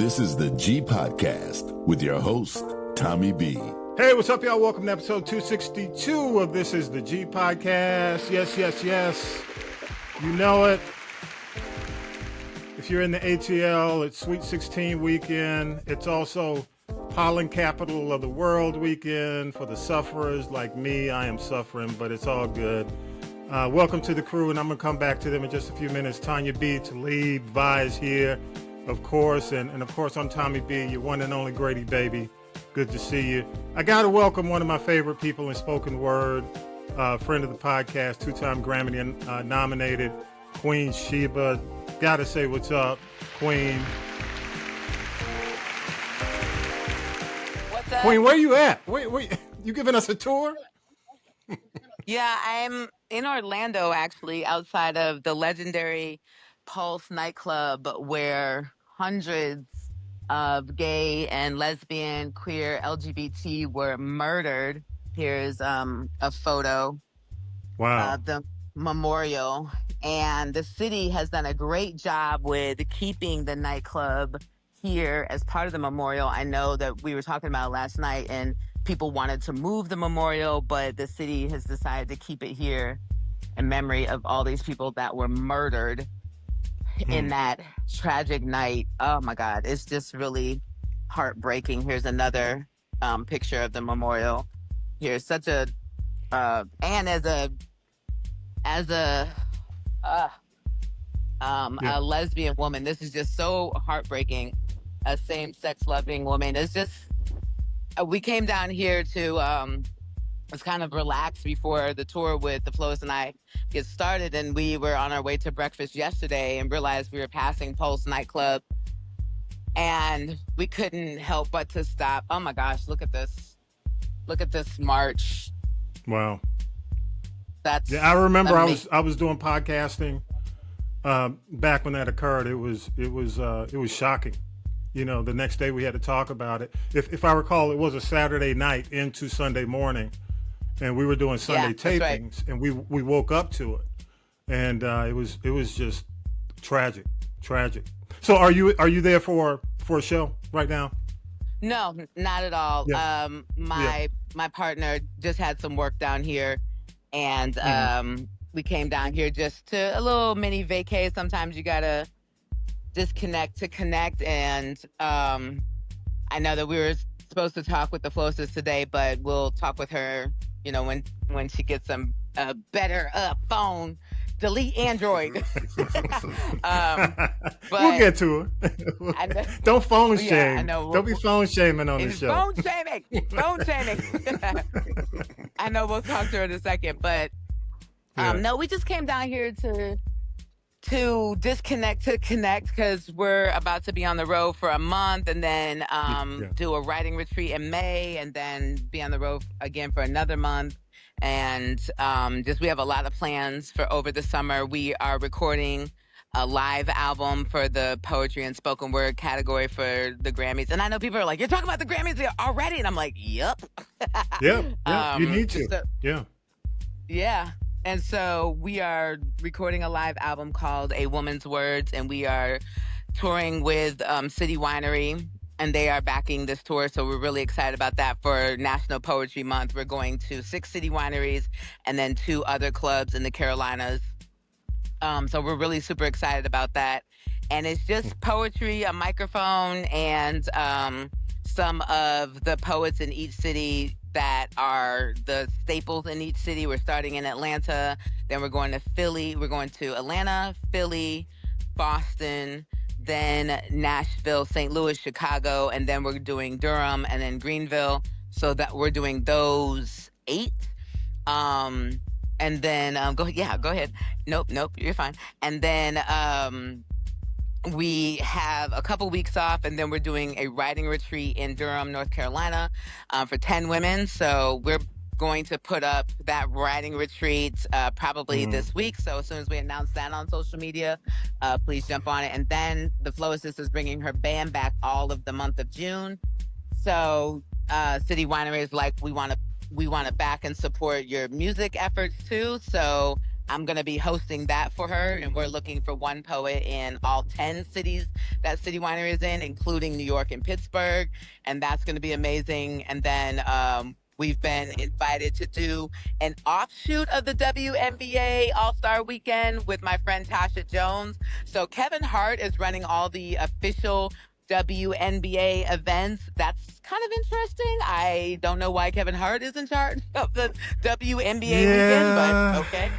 This is the G Podcast with your host, Tommy B. Hey, what's up, y'all? Welcome to episode 262 of This is the G Podcast. Yes. You know it. If you're in the ATL, it's Sweet 16 weekend. It's also pollen capital of the world weekend for the sufferers like me. I am suffering, but it's all good. Welcome to the crew, and I'm going to come back to them in just a few minutes. Tanya B, Talib, Vi is here, of course. And of course, I'm Tommy B, your one and only Grady baby. Good to see you. I got to welcome one of my favorite people in spoken word, friend of the podcast, two-time Grammy-nominated, Queen Sheba. Got to say what's up, Queen. What's up? Queen, where you at? Wait, you giving us a tour? Yeah, I'm in Orlando, actually, outside of the legendary Pulse nightclub where hundreds of gay and lesbian, queer, LGBT were murdered. Here's a photo of the memorial. And the city has done a great job with keeping the nightclub here as part of the memorial. I know that we were talking about it last night, and people wanted to move the memorial, but the city has decided to keep it here in memory of all these people that were murdered in that tragic night. Oh my God, it's just really heartbreaking. Here's another picture of the memorial. Here's such a and as a lesbian woman, this is just so heartbreaking. A same-sex loving woman. It's just we came down here to kind of relax before the tour with the Flowers and I get started, and we were on our way to breakfast yesterday and realized we were passing Pulse nightclub, and we couldn't help but to stop. Oh my gosh, look at this march. Wow. That's I remember amazing. I was doing podcasting back when that occurred. It was shocking. You know, the next day we had to talk about it. If I recall, it was a Saturday night into Sunday morning, and we were doing Sunday tapings, right. And we woke up to it, and it was just tragic. So are you there for a show right now? No, not at all. Yeah. My partner just had some work down here, and we came down here just to a little mini vacay. Sometimes you gotta disconnect to connect, and I know that we were supposed to talk with the Flowsters today, but we'll talk with her, you know, when she gets some better phone. Delete Android. But we'll get to her. Don't phone shame. Yeah, I know. Don't be phone shaming on the show. Phone shaming. I know we'll talk to her in a second, but no, we just came down here to disconnect to connect, because we're about to be on the road for a month, and then do a writing retreat in May, and then be on the road again for another month. And we have a lot of plans for over the summer. We are recording a live album for the poetry and spoken word category for the Grammys. And I know people are like, you're talking about the Grammys already? And I'm like, yep. Yeah, you need to. Yeah. And so we are recording a live album called A Woman's Words, and we are touring with City Winery, and they are backing this tour. So we're really excited about that. For National Poetry Month, we're going to 6 city wineries and then 2 other clubs in the Carolinas. So we're really super excited about that. And it's just poetry, a microphone, and some of the poets in each city that are the staples in each city. We're starting in Atlanta, then we're going to Philly. We're going to Atlanta, Philly, Boston, then Nashville, St. Louis, Chicago, and then we're doing Durham and then Greenville. So that we're doing those 8. And then go ahead. Nope, you're fine. And then we have a couple weeks off, and then we're doing a writing retreat in Durham, North Carolina, for 10 women. So we're going to put up that writing retreat probably this week. So as soon as we announce that on social media, please jump on it. And then the Flow Sisters bringing her band back all of the month of June. So City Winery is like, we want to back and support your music efforts too. So I'm going to be hosting that for her, and we're looking for one poet in all 10 cities that City Winery is in, including New York and Pittsburgh, and that's going to be amazing. And then we've been invited to do an offshoot of the WNBA All-Star Weekend with my friend Tasha Jones. So Kevin Hart is running all the official WNBA events. That's kind of interesting. I don't know why Kevin Hart is in charge of the WNBA weekend, but okay.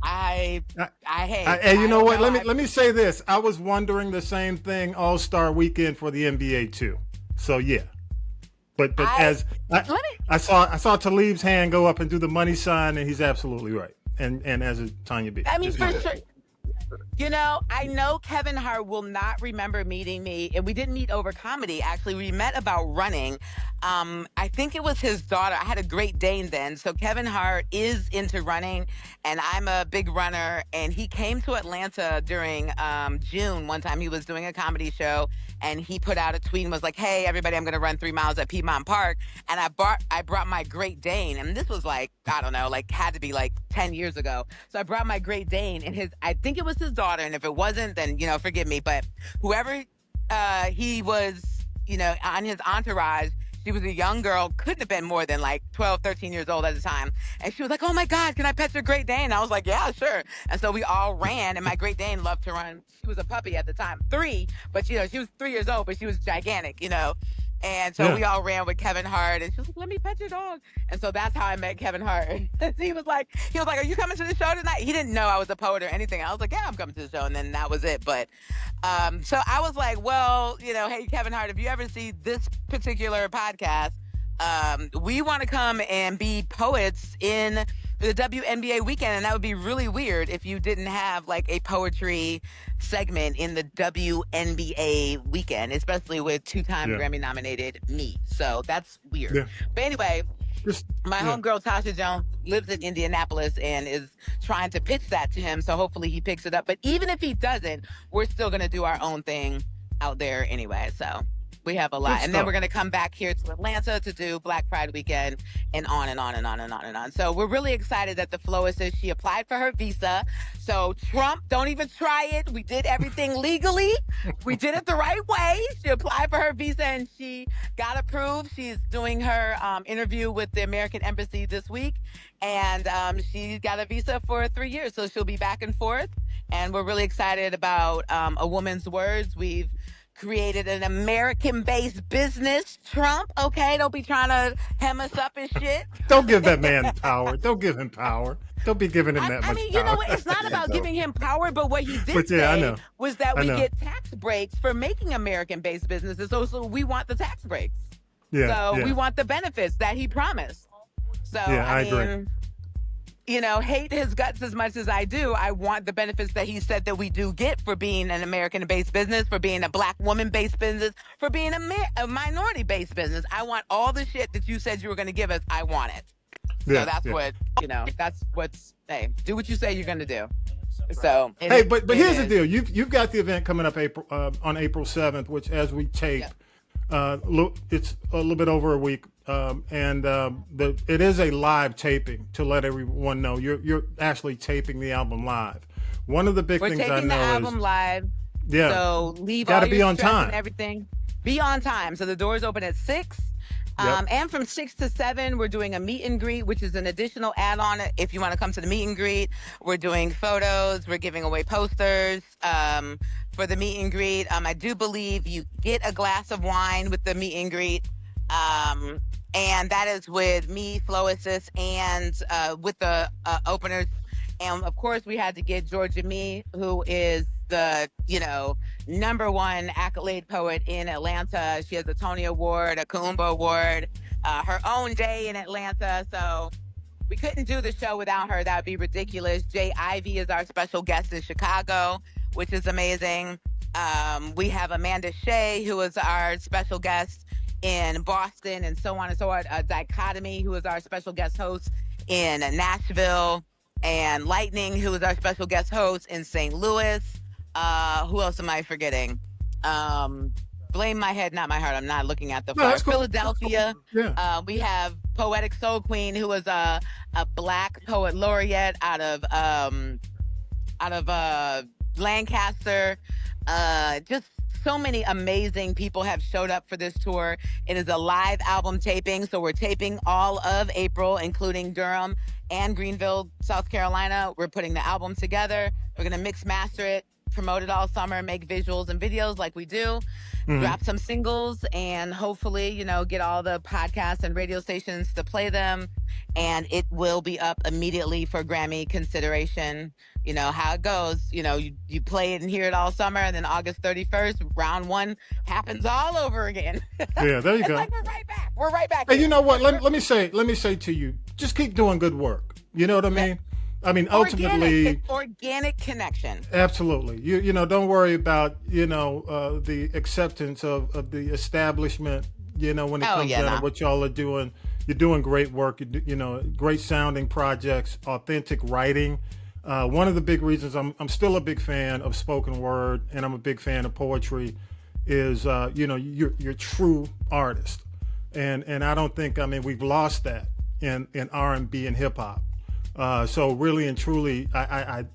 Hey, And you I know don't what? know. Let me say this. I was wondering the same thing. All-Star Weekend for the NBA too. So yeah, but as I saw Talib's hand go up and do the money sign, and he's absolutely right. And as is Tanya B. I mean, for sure. You know, I know Kevin Hart will not remember meeting me, and we didn't meet over comedy. Actually, we met about running. I think it was his daughter. I had a Great Dane then. So Kevin Hart is into running, and I'm a big runner. And he came to Atlanta during June one time. He was doing a comedy show, and he put out a tweet and was like, "Hey, everybody, I'm going to run 3 miles at Piedmont Park." And I brought my Great Dane, and this was like, I don't know, like had to be like 10 years ago. So I brought my Great Dane, and I think it was his daughter, and if it wasn't, then forgive me. But whoever he was, on his entourage, she was a young girl, couldn't have been more than like 12, 13 years old at the time. And she was like, "Oh my God, can I pet your Great Dane?" And I was like, "Yeah, sure." And so we all ran, and my Great Dane loved to run. She was a puppy at the time, 3, but she was 3 years old, but she was gigantic, And so we all ran with Kevin Hart, and she was like, "Let me pet your dog." And so that's how I met Kevin Hart. he was like, "Are you coming to the show tonight?" He didn't know I was a poet or anything. I was like, "Yeah, I'm coming to the show," and then that was it. But so I was like, "Well, hey Kevin Hart, if you ever see this particular podcast, we want to come and be poets in the WNBA weekend, and that would be really weird if you didn't have like a poetry segment in the WNBA weekend, especially with 2-time Grammy-nominated me. So that's weird." Yeah. But anyway, my homegirl Tasha Jones lives in Indianapolis and is trying to pitch that to him. So hopefully he picks it up. But even if he doesn't, we're still going to do our own thing out there anyway. So we have a lot. And then we're going to come back here to Atlanta to do Black Pride weekend, and on and on and on and on and on. So we're really excited that the Flowist says she applied for her visa. So Trump, don't even try it. We did everything legally. We did it the right way. She applied for her visa and she got approved. She's doing her interview with the American Embassy this week. And she got a visa for 3 years. So she'll be back and forth. And we're really excited about A Woman's Words. We've created an American-based business, Trump, okay? Don't be trying to hem us up and shit. Don't give that man power. Don't give him power. Don't be giving him that much power. I mean, you know what? It's not about giving him power, but what he did say was that we get tax breaks for making American-based businesses. So we want the tax breaks. We want the benefits that he promised. So, I agree. Hate his guts as much as I do. I want the benefits that he said that we do get for being an American-based business, for being a Black woman-based business, for being a minority-based business. I want all the shit that you said you were going to give us. I want it. So that's what, that's what's, hey, do what you say you're going to do. So, but here's the deal. You've got the event coming up on April 7th, which as we tape, it's a little bit over a week. It is a live taping, to let everyone know. You're actually taping the album live. One of the big things I know is we're taping the album live. Yeah. So leave gotta all be your on stress time. and everything. Be on time. So the doors open at 6. And from 6 to 7, we're doing a meet and greet, which is an additional add-on. If you want to come to the meet and greet, we're doing photos. We're giving away posters for the meet and greet. I do believe you get a glass of wine with the meet and greet. And that is with me, Floasis, and with the openers. And of course, we had to get Georgia Me, who is the, #1 accolade poet in Atlanta. She has a Tony Award, a Kaumba Award, her own day in Atlanta. So we couldn't do the show without her. That would be ridiculous. Jay Ivey is our special guest in Chicago, which is amazing. We have Amanda Shea, who is our special guest in Boston, and so on and so on. Dichotomy, who is our special guest host in Nashville, and Lightning, who is our special guest host in St. Louis. Who else am I forgetting? blame my head, not my heart. I'm not looking at the No, flyer. that's cool. Philadelphia. Yeah. We have Poetic Soul Queen, who was a Black poet laureate out of Lancaster. Just so many amazing people have showed up for this tour. It is a live album taping, so we're taping all of April, including Durham and Greenville, South Carolina. We're putting the album together. We're gonna mix master it, promote it all summer, make visuals and videos like we do, drop some singles, and hopefully, get all the podcasts and radio stations to play them. And it will be up immediately for Grammy consideration. You know how it goes. You play it and hear it all summer, and then August 31st, round one happens all over again. Yeah, there you go. Like we're right back. We're right back. Hey, you know what? Let me say to you, just keep doing good work. You know what I mean? I mean, ultimately, organic connection. Absolutely. You know, don't worry about the acceptance of the establishment. When it comes down to what y'all are doing, you're doing great work. Great sounding projects, authentic writing. One of the big reasons I'm still a big fan of spoken word, and I'm a big fan of poetry, is you're true artist, and I don't think we've lost that in R&B and hip hop. So really and truly, I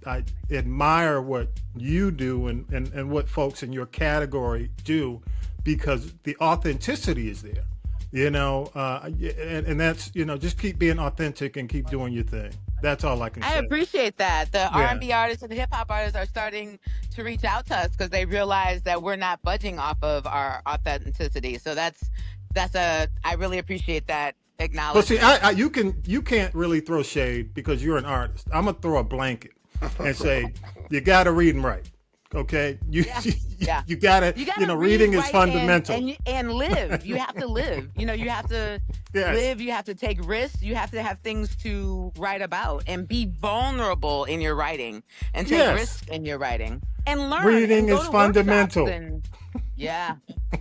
admire what you do and what folks in your category do, because the authenticity is there, and that's, just keep being authentic and keep doing your thing. That's all I can say. I appreciate that. The R&B artists and the hip hop artists are starting to reach out to us because they realize that we're not budging off of our authenticity. So I really appreciate that acknowledgement. Well, see, you can't really throw shade because you're an artist. I'm gonna throw a blanket and say you got to read and write. Okay, you gotta reading is fundamental. And live. You have to live. You have to live. You have to take risks. You have to have things to write about and be vulnerable in your writing and take risks in your writing and learn. Reading is fundamental.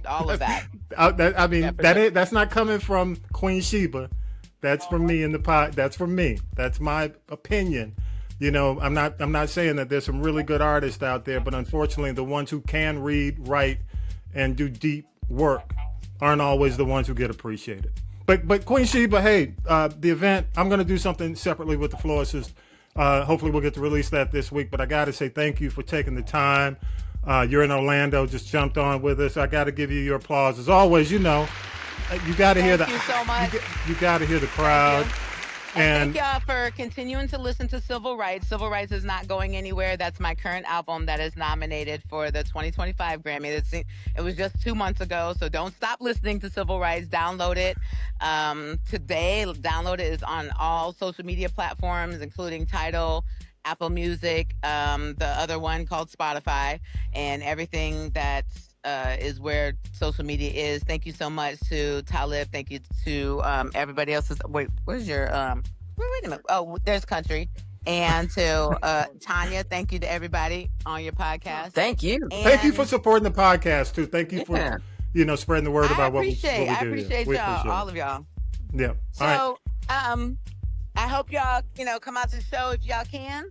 All of that. That's not coming from Queen Sheba. That's from me in the pod. That's from me. That's my opinion. I'm not saying that there's some really good artists out there, but unfortunately the ones who can read, write, and do deep work aren't always the ones who get appreciated. But Queen Sheba, hey, the event, I'm going to do something separately with the Florissist. Hopefully we'll get to release that this week, but I got to say thank you for taking the time. You're in Orlando, just jumped on with us. I got to give you your applause. As always, you got to hear Thank you so much. You got to hear the crowd. And thank y'all for continuing to listen to Civil Rights. Civil Rights is not going anywhere. That's my current album that is nominated for the 2025 Grammy. It was just 2 months ago, so don't stop listening to Civil Rights. Download it today. Download it. Is on all social media platforms, including Tidal, Apple Music, the other one called Spotify, and everything that is where social media is. Thank you so much to Talib. Thank you to everybody else. Wait, where's your wait a minute. Oh, there's Country. And to Tanya, thank you to everybody on your podcast. Thank you. And thank you for supporting the podcast too. Thank you for spreading the word about what we do. I appreciate y'all, all of y'all. Yeah. So I hope y'all come out to the show if y'all can.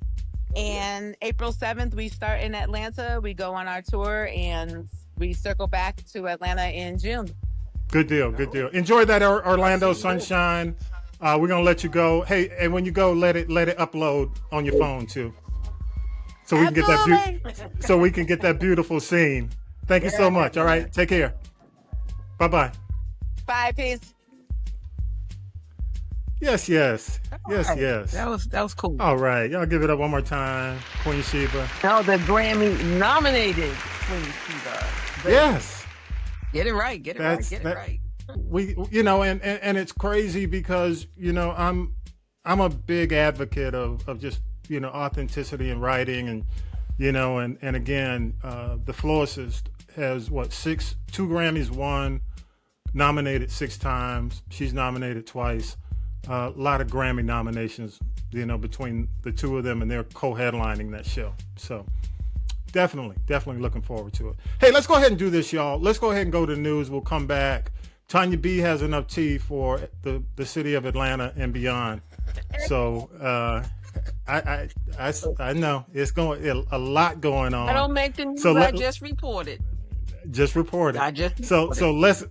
And April 7th we start in Atlanta. We go on our tour and we circle back to Atlanta in June. Good deal. Enjoy that Orlando sunshine. We're gonna let you go. Hey, and when you go, let it upload on your phone too, so we can get that beautiful scene. Thank you so much. All right, take care. Bye. Bye, peace. Yes. That was cool. All right, y'all give it up one more time, Queen Sheba. No, the Grammy-nominated Queen Sheba. Yes. Get it right. Right. We, and it's crazy because I'm a big advocate of just authenticity in writing, and and again, the Florissist has 2 Grammys won, nominated 6 times. She's nominated twice. A lot of Grammy nominations, between the two of them, and they're co-headlining that show. So definitely looking forward to it. Hey, let's go ahead and do this, y'all. Let's go ahead and go to the news. We'll come back. Tanya B has enough tea for the city of Atlanta and beyond. So I know it's a lot going on. I don't make the news. I just reported. Just reported. I just So let's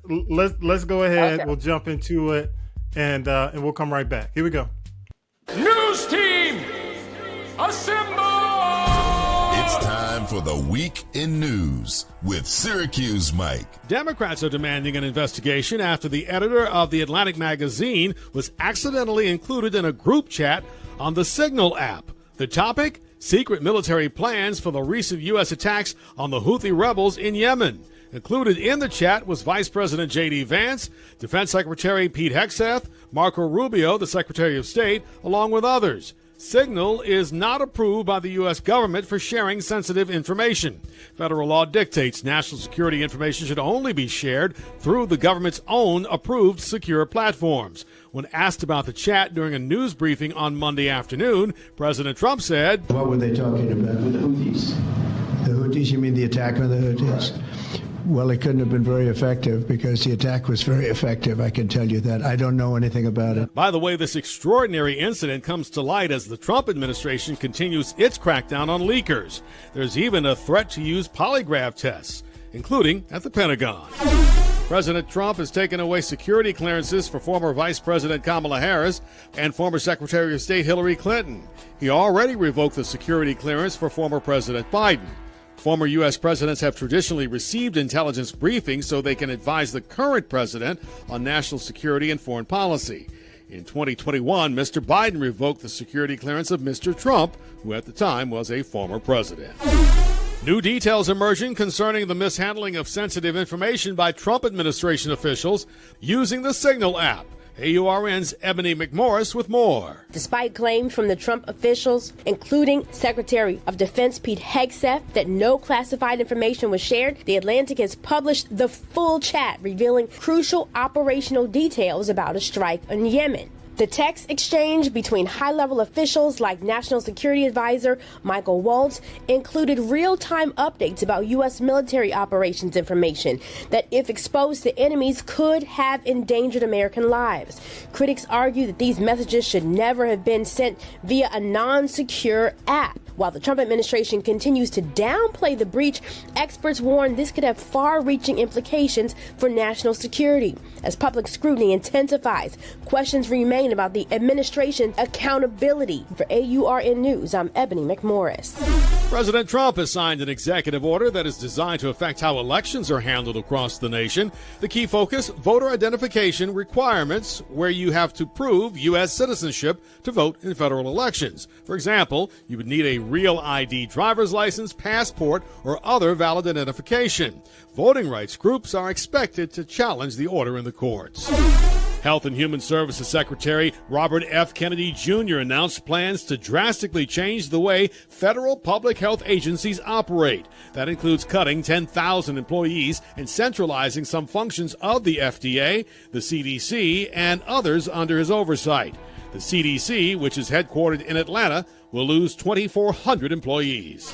go ahead. Okay. We'll jump into it, and we'll come right back. Here we go. News team, assemble! It's time for the Week in News with Syracuse Mike. Democrats are demanding an investigation after the editor of the Atlantic magazine was accidentally included in a group chat on the Signal app. The topic? Secret military plans for the recent U.S. attacks on the Houthi rebels in Yemen. Included in the chat was Vice President J.D. Vance, Defense Secretary Pete Hegseth, Marco Rubio, the Secretary of State, along with others. Signal is not approved by the U.S. government for sharing sensitive information. Federal law dictates national security information should only be shared through the government's own approved secure platforms. When asked about the chat during a news briefing on Monday afternoon, President Trump said, "What were they talking about with the Houthis? The Houthis, you mean the attack on the Houthis? Well, it couldn't have been very effective because the attack was very effective, I can tell you that. I don't know anything about it." By the way, this extraordinary incident comes to light as the Trump administration continues its crackdown on leakers. There's even a threat to use polygraph tests, including at the Pentagon. President Trump has taken away security clearances for former Vice President Kamala Harris and former Secretary of State Hillary Clinton. He already revoked the security clearance for former President Biden. Former U.S. presidents have traditionally received intelligence briefings so they can advise the current president on national security and foreign policy. In 2021, Mr. Biden revoked the security clearance of Mr. Trump, who at the time was a former president. New details emerging concerning the mishandling of sensitive information by Trump administration officials using the Signal app. AURN's Ebony McMorris with more. Despite claims from the Trump officials, including Secretary of Defense Pete Hegseth, that no classified information was shared, The Atlantic has published the full chat revealing crucial operational details about a strike in Yemen. The text exchange between high-level officials like National Security Advisor Michael Waltz included real-time updates about U.S. military operations information that, if exposed to enemies, could have endangered American lives. Critics argue that these messages should never have been sent via a non-secure app. While the Trump administration continues to downplay the breach, experts warn this could have far-reaching implications for national security. As public scrutiny intensifies, questions remain about the administration's accountability. For AURN News, I'm Ebony McMorris. President Trump has signed an executive order that is designed to affect how elections are handled across the nation. The key focus, voter identification requirements, where you have to prove U.S. citizenship to vote in federal elections. For example, you would need a real ID driver's license, passport, or other valid identification. Voting rights groups are expected to challenge the order in the courts. Health and Human Services Secretary Robert F. Kennedy Jr. announced plans to drastically change the way federal public health agencies operate. That includes cutting 10,000 employees and centralizing some functions of the FDA, the CDC, and others under his oversight. The CDC, which is headquartered in Atlanta, will lose 2,400 employees.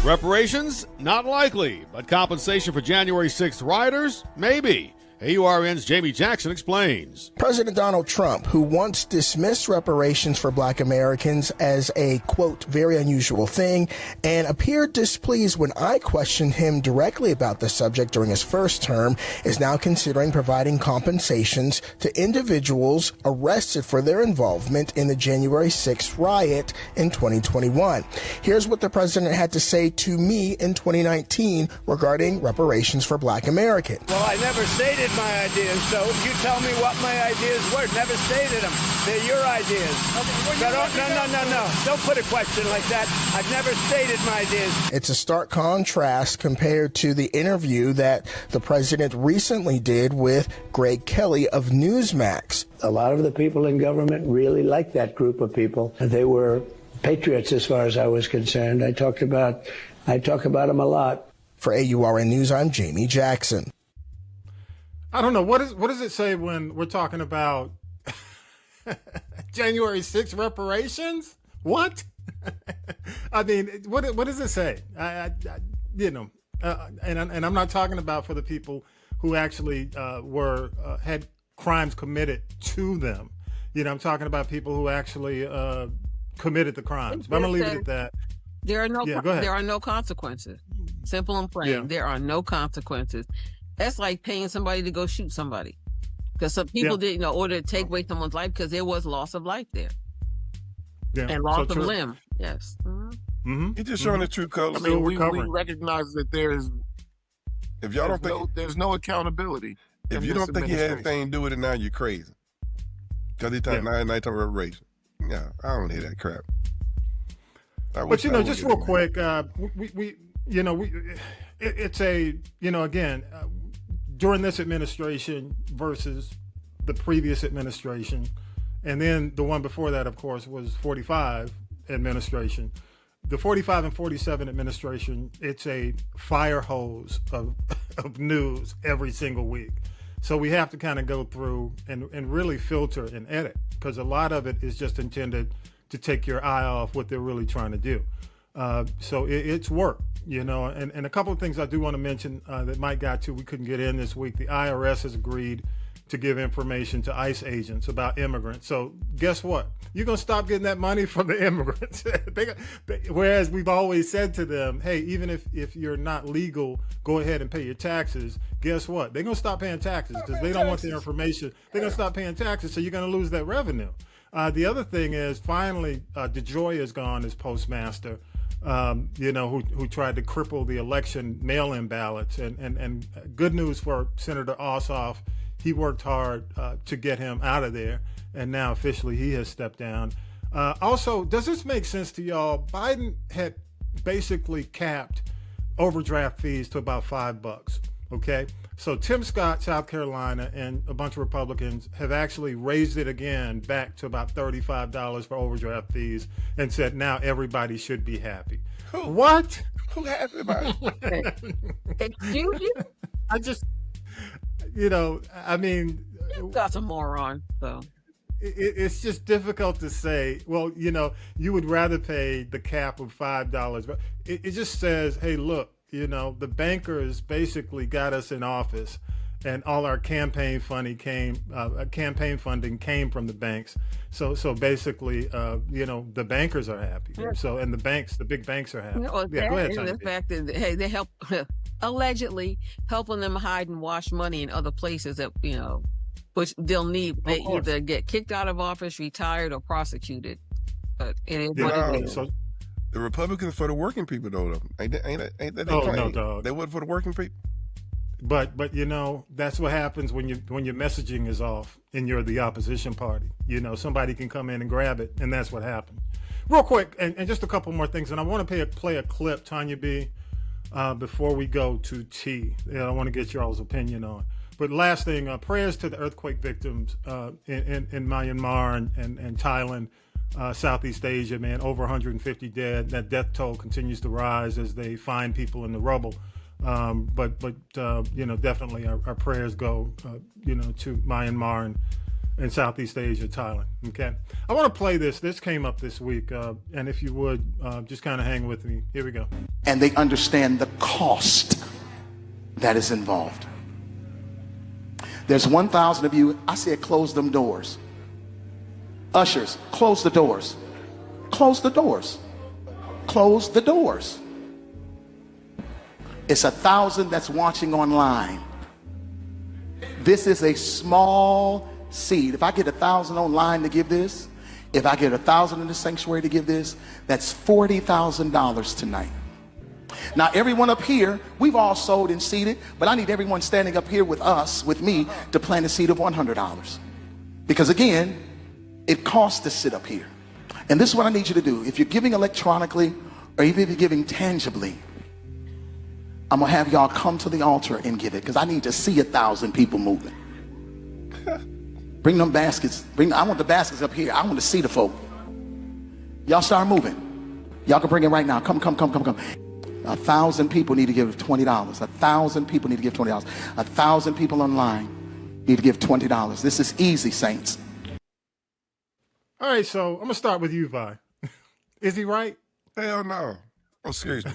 Reparations? Not likely, but compensation for January 6th rioters? Maybe. AURN's Jamie Jackson explains. President Donald Trump, who once dismissed reparations for Black Americans as a, quote, very unusual thing, and appeared displeased when I questioned him directly about the subject during his first term, is now considering providing compensations to individuals arrested for their involvement in the January 6th riot in 2021. Here's what the president had to say to me in 2019 regarding reparations for Black Americans. Well, I never stated my ideas, so you tell me what my ideas were. Never stated them. They're your ideas. Okay, no. Don't put a question like that. I've never stated my ideas. It's a stark contrast compared to the interview that the president recently did with Greg Kelly of Newsmax. A lot of the people in government really liked that group of people. They were patriots as far as I was concerned. I talk about them a lot. For AURN News, I'm Jamie Jackson. I don't know. What does it say when we're talking about January 6th reparations? What? I mean, what does it say? And I'm not talking about for the people who actually had crimes committed to them. I'm talking about people who actually committed the crimes. But I'm gonna leave it at that. There are no go ahead. there are no consequences. Simple and plain. Yeah. There are no consequences. That's like paying somebody to go shoot somebody. Because some people didn't order to take away someone's life because there was loss of life there. Yeah. And loss of limb. Yes. Mm-hmm. He's just showing the true colors. Still we recovering. recognize that there's If y'all don't think there's no accountability. if you don't think he had anything to do with it now, you're crazy. Because he talking nighttime reparation. Yeah, I don't hear that crap. But just real quick, it's a again, during this administration versus the previous administration, and then the one before that, of course, was 45 administration. The 45 and 47 administration, it's a fire hose of news every single week. So we have to kind of go through and really filter and edit, because a lot of it is just intended to take your eye off what they're really trying to do. So it's work, and a couple of things I do want to mention that Mike got to, we couldn't get in this week. The IRS has agreed to give information to ICE agents about immigrants. So guess what? You're going to stop getting that money from the immigrants. Whereas we've always said to them, hey, even if you're not legal, go ahead and pay your taxes. Guess what? They're going to stop paying taxes because they don't want the information. They're going to stop paying taxes, so you're going to lose that revenue. The other thing is, finally, DeJoy is gone as postmaster, who tried to cripple the election mail-in ballots. And good news for Senator Ossoff. He worked hard to get him out of there, and now officially he has stepped down. Also, does this make sense to y'all? Biden had basically capped overdraft fees to about $5. Okay, so Tim Scott, South Carolina, and a bunch of Republicans have actually raised it again back to about $35 for overdraft fees, and said now everybody should be happy. What? Who happy about it? Excuse you? I just, That's a moron, though. It's just difficult to say, well, you would rather pay the cap of $5. But it just says, hey, look, the bankers basically got us in office, and all our campaign funding came from the banks. So basically, the bankers are happy. Yeah. So, and the big banks are happy. Go ahead, Tony. The fact that, hey, they help, allegedly helping them hide and wash money in other places that, which they'll need. They either get kicked out of office, retired, or prosecuted. But it is what it is. So, the Republicans for the working people, though. Ain't that no, dog. They would for the working people. But that's what happens when your messaging is off and you're the opposition party. Somebody can come in and grab it, and that's what happened. Real quick, and just a couple more things, and I want to play a clip, Tanya B, before we go to T. I want to get y'all's opinion on. But last thing, prayers to the earthquake victims in Myanmar and Thailand. Southeast Asia, man, over 150 dead. That death toll continues to rise as they find people in the rubble. But definitely our prayers go, to Myanmar and Southeast Asia, Thailand. Okay. I want to play this. This came up this week. And if you would, just kind of hang with me. Here we go. And they understand the cost that is involved. There's 1,000 of you. I said, close them doors. Ushers, close the doors. Close the doors. Close the doors. It's 1,000 that's watching online. This is a small seed. If I get 1,000 online to give this, if I get 1,000 in the sanctuary to give this, that's $40,000 tonight. Now, everyone up here, we've all sold and seeded, but I need everyone standing up here with us, with me, to plant a seed of $100. Because again, it costs to sit up here. And this is what I need you to do. If you're giving electronically, or even if you're giving tangibly, I'm gonna have y'all come to the altar and give it, because I need to see 1,000 people moving. Bring them baskets. I want the baskets up here. I want to see the folk. Y'all start moving. Y'all can bring it right now. Come. 1,000 people need to give $20. 1,000 people need to give $20. 1,000 people online need to give $20. This is easy, saints. All right, so I'm gonna start with you, Vi. Is he right? Hell no. Oh, seriously.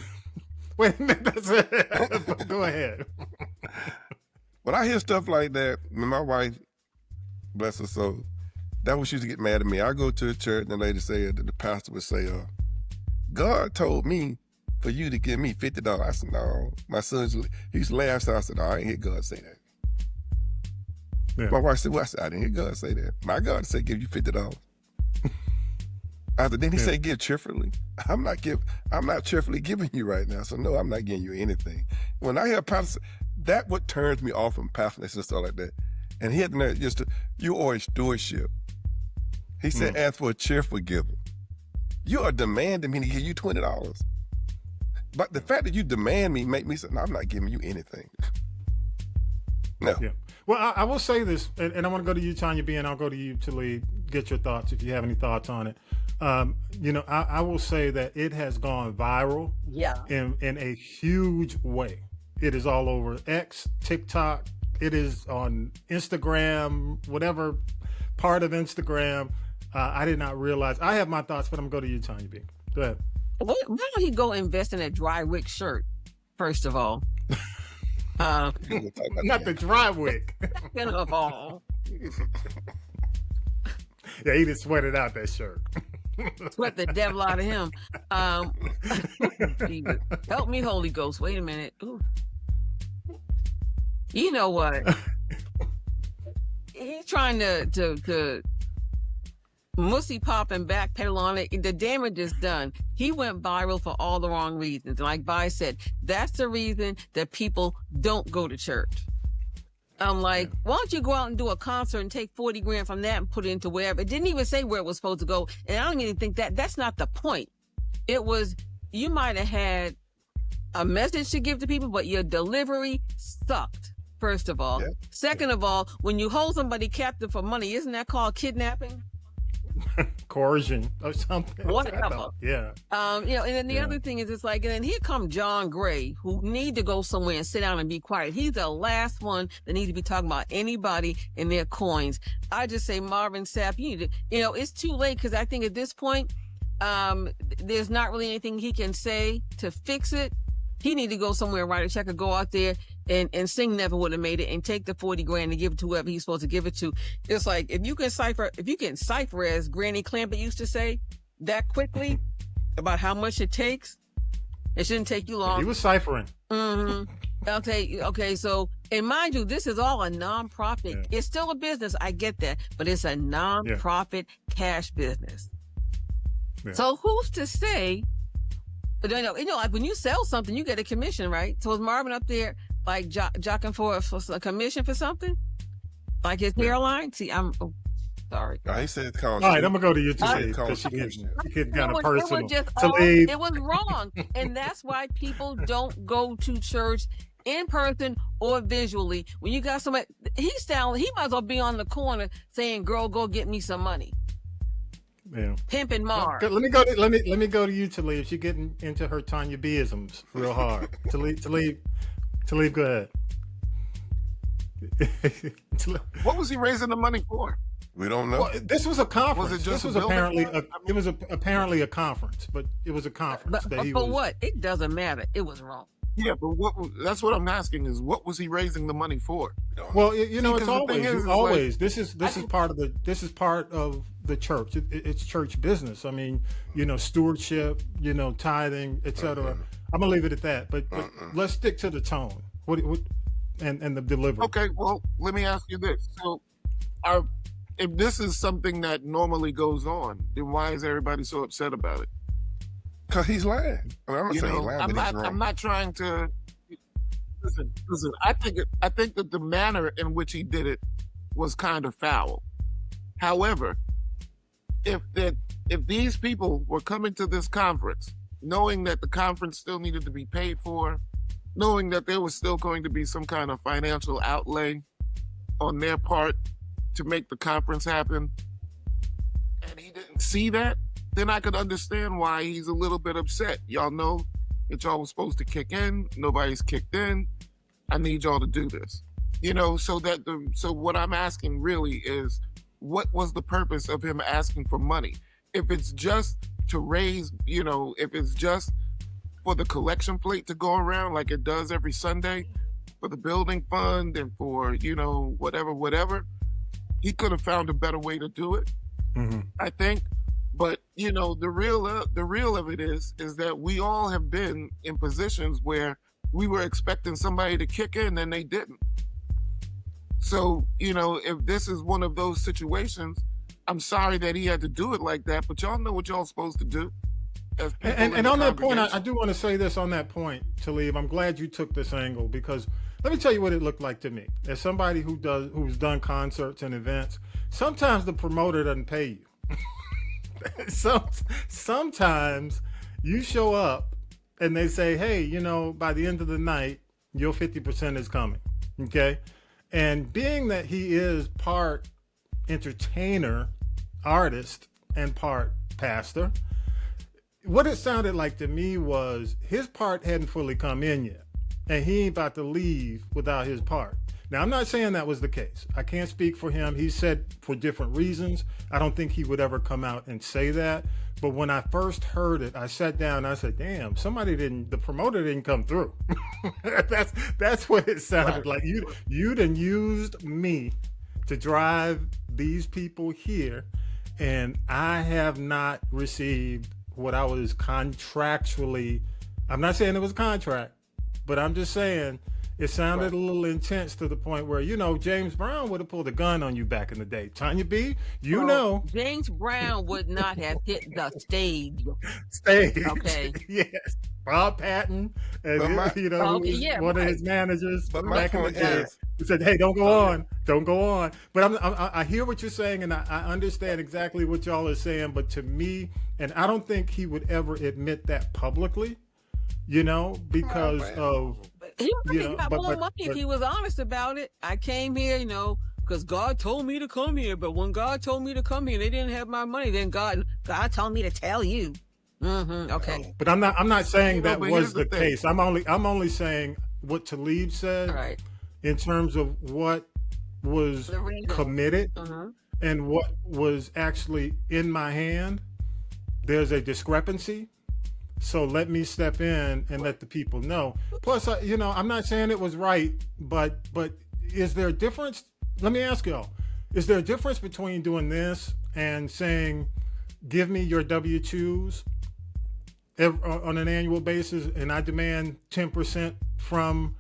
Wait a minute, that's it. Go ahead. When I hear stuff like that, my wife, bless her soul, that was she used to get mad at me. I go to a church and the lady said, the pastor would say, God told me for you to give me $50. I said, no. My son, he used to laugh, so I said, no, I ain't hear God say that. Yeah. My wife said, well, I said, I didn't hear God say that. My God said, give you $50. I said, then he said, give cheerfully. I'm not cheerfully giving you right now. So no, I'm not giving you anything. When I hear pastor, that what turns me off from pastoring and stuff like that. And he had to just, you are a stewardship. He said, ask for a cheerful giver. You are demanding me to give you $20. But the fact that you demand me make me say, no, I'm not giving you anything. No. Yeah. Well, I will say this, and I want to go to you, Tanya B, and I'll go to you, Talib, get your thoughts if you have any thoughts on it. I will say that it has gone viral in a huge way. It is all over X, TikTok. It is on Instagram, whatever part of Instagram. I did not realize. I have my thoughts, but I'm going to go to you, Tanya B. Go ahead. Why don't he go invest in a dry wick shirt, first of all? Not the dry wick. Second of all. Yeah, he just sweated out that shirt. Sweat the devil out of him. Jesus. Help me, Holy Ghost. Wait a minute. Ooh. You know what? He's trying to mussy pop and backpedal on it. The damage is done. He went viral for all the wrong reasons. Like Vi said, that's the reason that people don't go to church. I'm like, why don't you go out and do a concert and take 40 grand from that and put it into wherever? It didn't even say where it was supposed to go. And I don't even think that's not the point. It was, you might have had a message to give to people, but your delivery sucked, first of all. Second of all, when you hold somebody captive for money, isn't that called kidnapping? Coercion or something. Whatever. Yeah. And then the other thing is, it's like, and then here come John Gray, who need to go somewhere and sit down and be quiet. He's the last one that needs to be talking about anybody and their coins. I just say, Marvin Sapp, you need to, it's too late, because I think at this point, there's not really anything he can say to fix it. He need to go somewhere and write a check or go out there and sing Never Would Have Made It and take the 40 grand and give it to whoever he's supposed to give it to. It's like, if you can cipher, as Granny Clampett used to say, that quickly about how much it takes, it shouldn't take you long. He was ciphering. Mm-hmm. Okay, so, and mind you, this is all a nonprofit. Yeah. It's still a business, I get that, but it's a nonprofit cash business. Yeah. So who's to say, like when you sell something, you get a commission, right? So is Marvin up there like jockeying for a commission for something? Like his hairline? See, sorry. No, he said it's called. All right, I'm gonna go to you today because she getting kind of personal. It was wrong, and that's why people don't go to church in person or visually. When you got somebody, he might as well be on the corner saying, "Girl, go get me some money." Yeah. Pimpin' Mar. Let me go to you, Talib. She's getting into her Tanya B-isms real hard. Talib, go ahead. What was he raising the money for? We don't know. Well, this was a conference. Was it just apparently a conference, but it was a conference. But what? It doesn't matter. It was wrong. Yeah, but that's what I'm asking is, what was he raising the money for? Well, it's always this is part of the church. It's church business. I mean, stewardship, tithing, etc. I'm gonna leave it at that. But let's stick to the tone. What and the delivery. Okay, well, let me ask you this. So, if this is something that normally goes on, then why is everybody so upset about it? Because he's lying. I mean, I'm not saying he's lying, but he's wrong. I'm not trying to listen. I think that the manner in which he did it was kind of foul. However, if these people were coming to this conference knowing that the conference still needed to be paid for, knowing that there was still going to be some kind of financial outlay on their part to make the conference happen, and he didn't see that, then I could understand why he's a little bit upset. Y'all know that y'all was supposed to kick in. Nobody's kicked in. I need y'all to do this. So what I'm asking really is, what was the purpose of him asking for money? If it's just to raise, if it's just for the collection plate to go around like it does every Sunday for the building fund and for, whatever, he could have found a better way to do it. Mm-hmm. I think. But the real of it is that we all have been in positions where we were expecting somebody to kick in and they didn't. So, if this is one of those situations, I'm sorry that he had to do it like that, but y'all know what y'all supposed to do. And on that point, I do want to say this on that point, Talib. I'm glad you took this angle, because let me tell you what it looked like to me. As somebody who's done concerts and events, sometimes the promoter doesn't pay you. Sometimes you show up and they say, hey, by the end of the night, your 50% is coming. Okay. And being that he is part entertainer, artist, and part pastor, what it sounded like to me was his part hadn't fully come in yet, and he ain't about to leave without his part. Now, I'm not saying that was the case. I can't speak for him. He said for different reasons. I don't think he would ever come out and say that. But when I first heard it, I sat down and I said, damn, the promoter didn't come through. That's what it sounded like. You done used me to drive these people here, and I have not received what I was contractually. I'm not saying it was a contract, but I'm just saying it sounded a little intense to the point where, James Brown would have pulled a gun on you back in the day. Tanya B, James Brown would not have hit the stage. Okay. Yes. Bob Patton, one of his managers back in the day, he said, hey, don't go on. But I hear what you're saying, and I understand exactly what y'all are saying. But to me, and I don't think he would ever admit that publicly, because of... He would have got more money if he was honest about it. I came here, because God told me to come here. But when God told me to come here, they didn't have my money. Then God told me to tell you. Okay. But I'm not saying that was the case. I'm only saying what Talib said in terms of what was committed and what was actually in my hand. There's a discrepancy. So let me step in and let the people know. Plus, I'm not saying it was right, but is there a difference? Let me ask y'all, is there a difference between doing this and saying, give me your W-2s on an annual basis, and I demand 10% from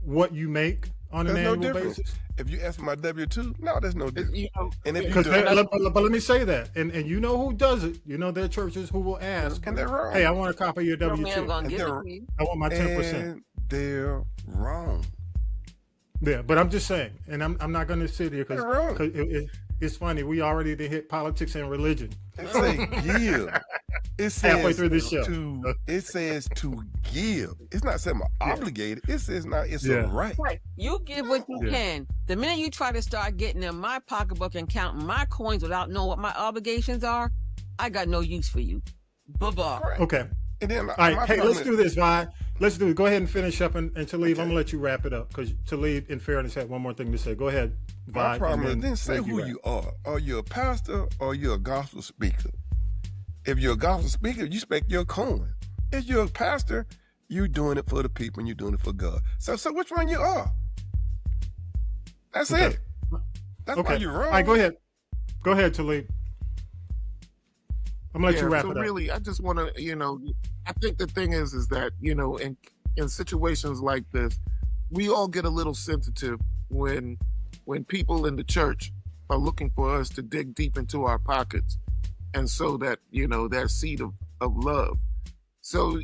what you make on an annual basis? If you ask for my W-2, no, there's no difference. And if but let me say that, and who does it? There are churches who will ask, and they're wrong. Hey, I want a copy of your W-2. I want my 10%. And they're wrong. Yeah, but I'm just saying, and I'm not going to sit here because it's funny. We already did hit politics and religion. It says give. It says halfway through this show. It says to give. It's not saying I'm obligated. It says it's a right. Right. You give what you can. The minute you try to start getting in my pocketbook and counting my coins without knowing what my obligations are, I got no use for you. Bye-bye. Okay. And then, all right. Hey, let's do this, Vi. Let's do it. Go ahead and finish up, and Talib, I'm gonna let you wrap it up because Talib, in fairness, had one more thing to say. Go ahead, Vi. My problem is, then say who you are. Are you a pastor or you're a gospel speaker? If you're a gospel speaker, you expect your coin. If you're a pastor, you're doing it for the people and you're doing it for God. So which one you are? That's it. That's why you're wrong. All right, go ahead. Go ahead, Talib. I'm gonna let you wrap it up. So really, I just want to, I think the thing is that, in situations like this, we all get a little sensitive when people in the church are looking for us to dig deep into our pockets. And so that, that seed of love. So,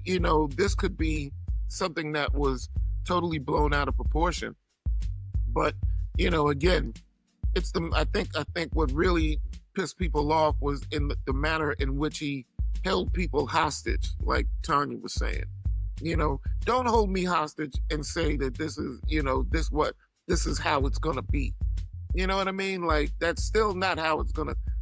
this could be something that was totally blown out of proportion. But, again, it's I think what really pissed people off was in the manner in which he held people hostage, like Tanya was saying. Don't hold me hostage and say that this is, this is how it's gonna be. You know what I mean? Like, that's still not how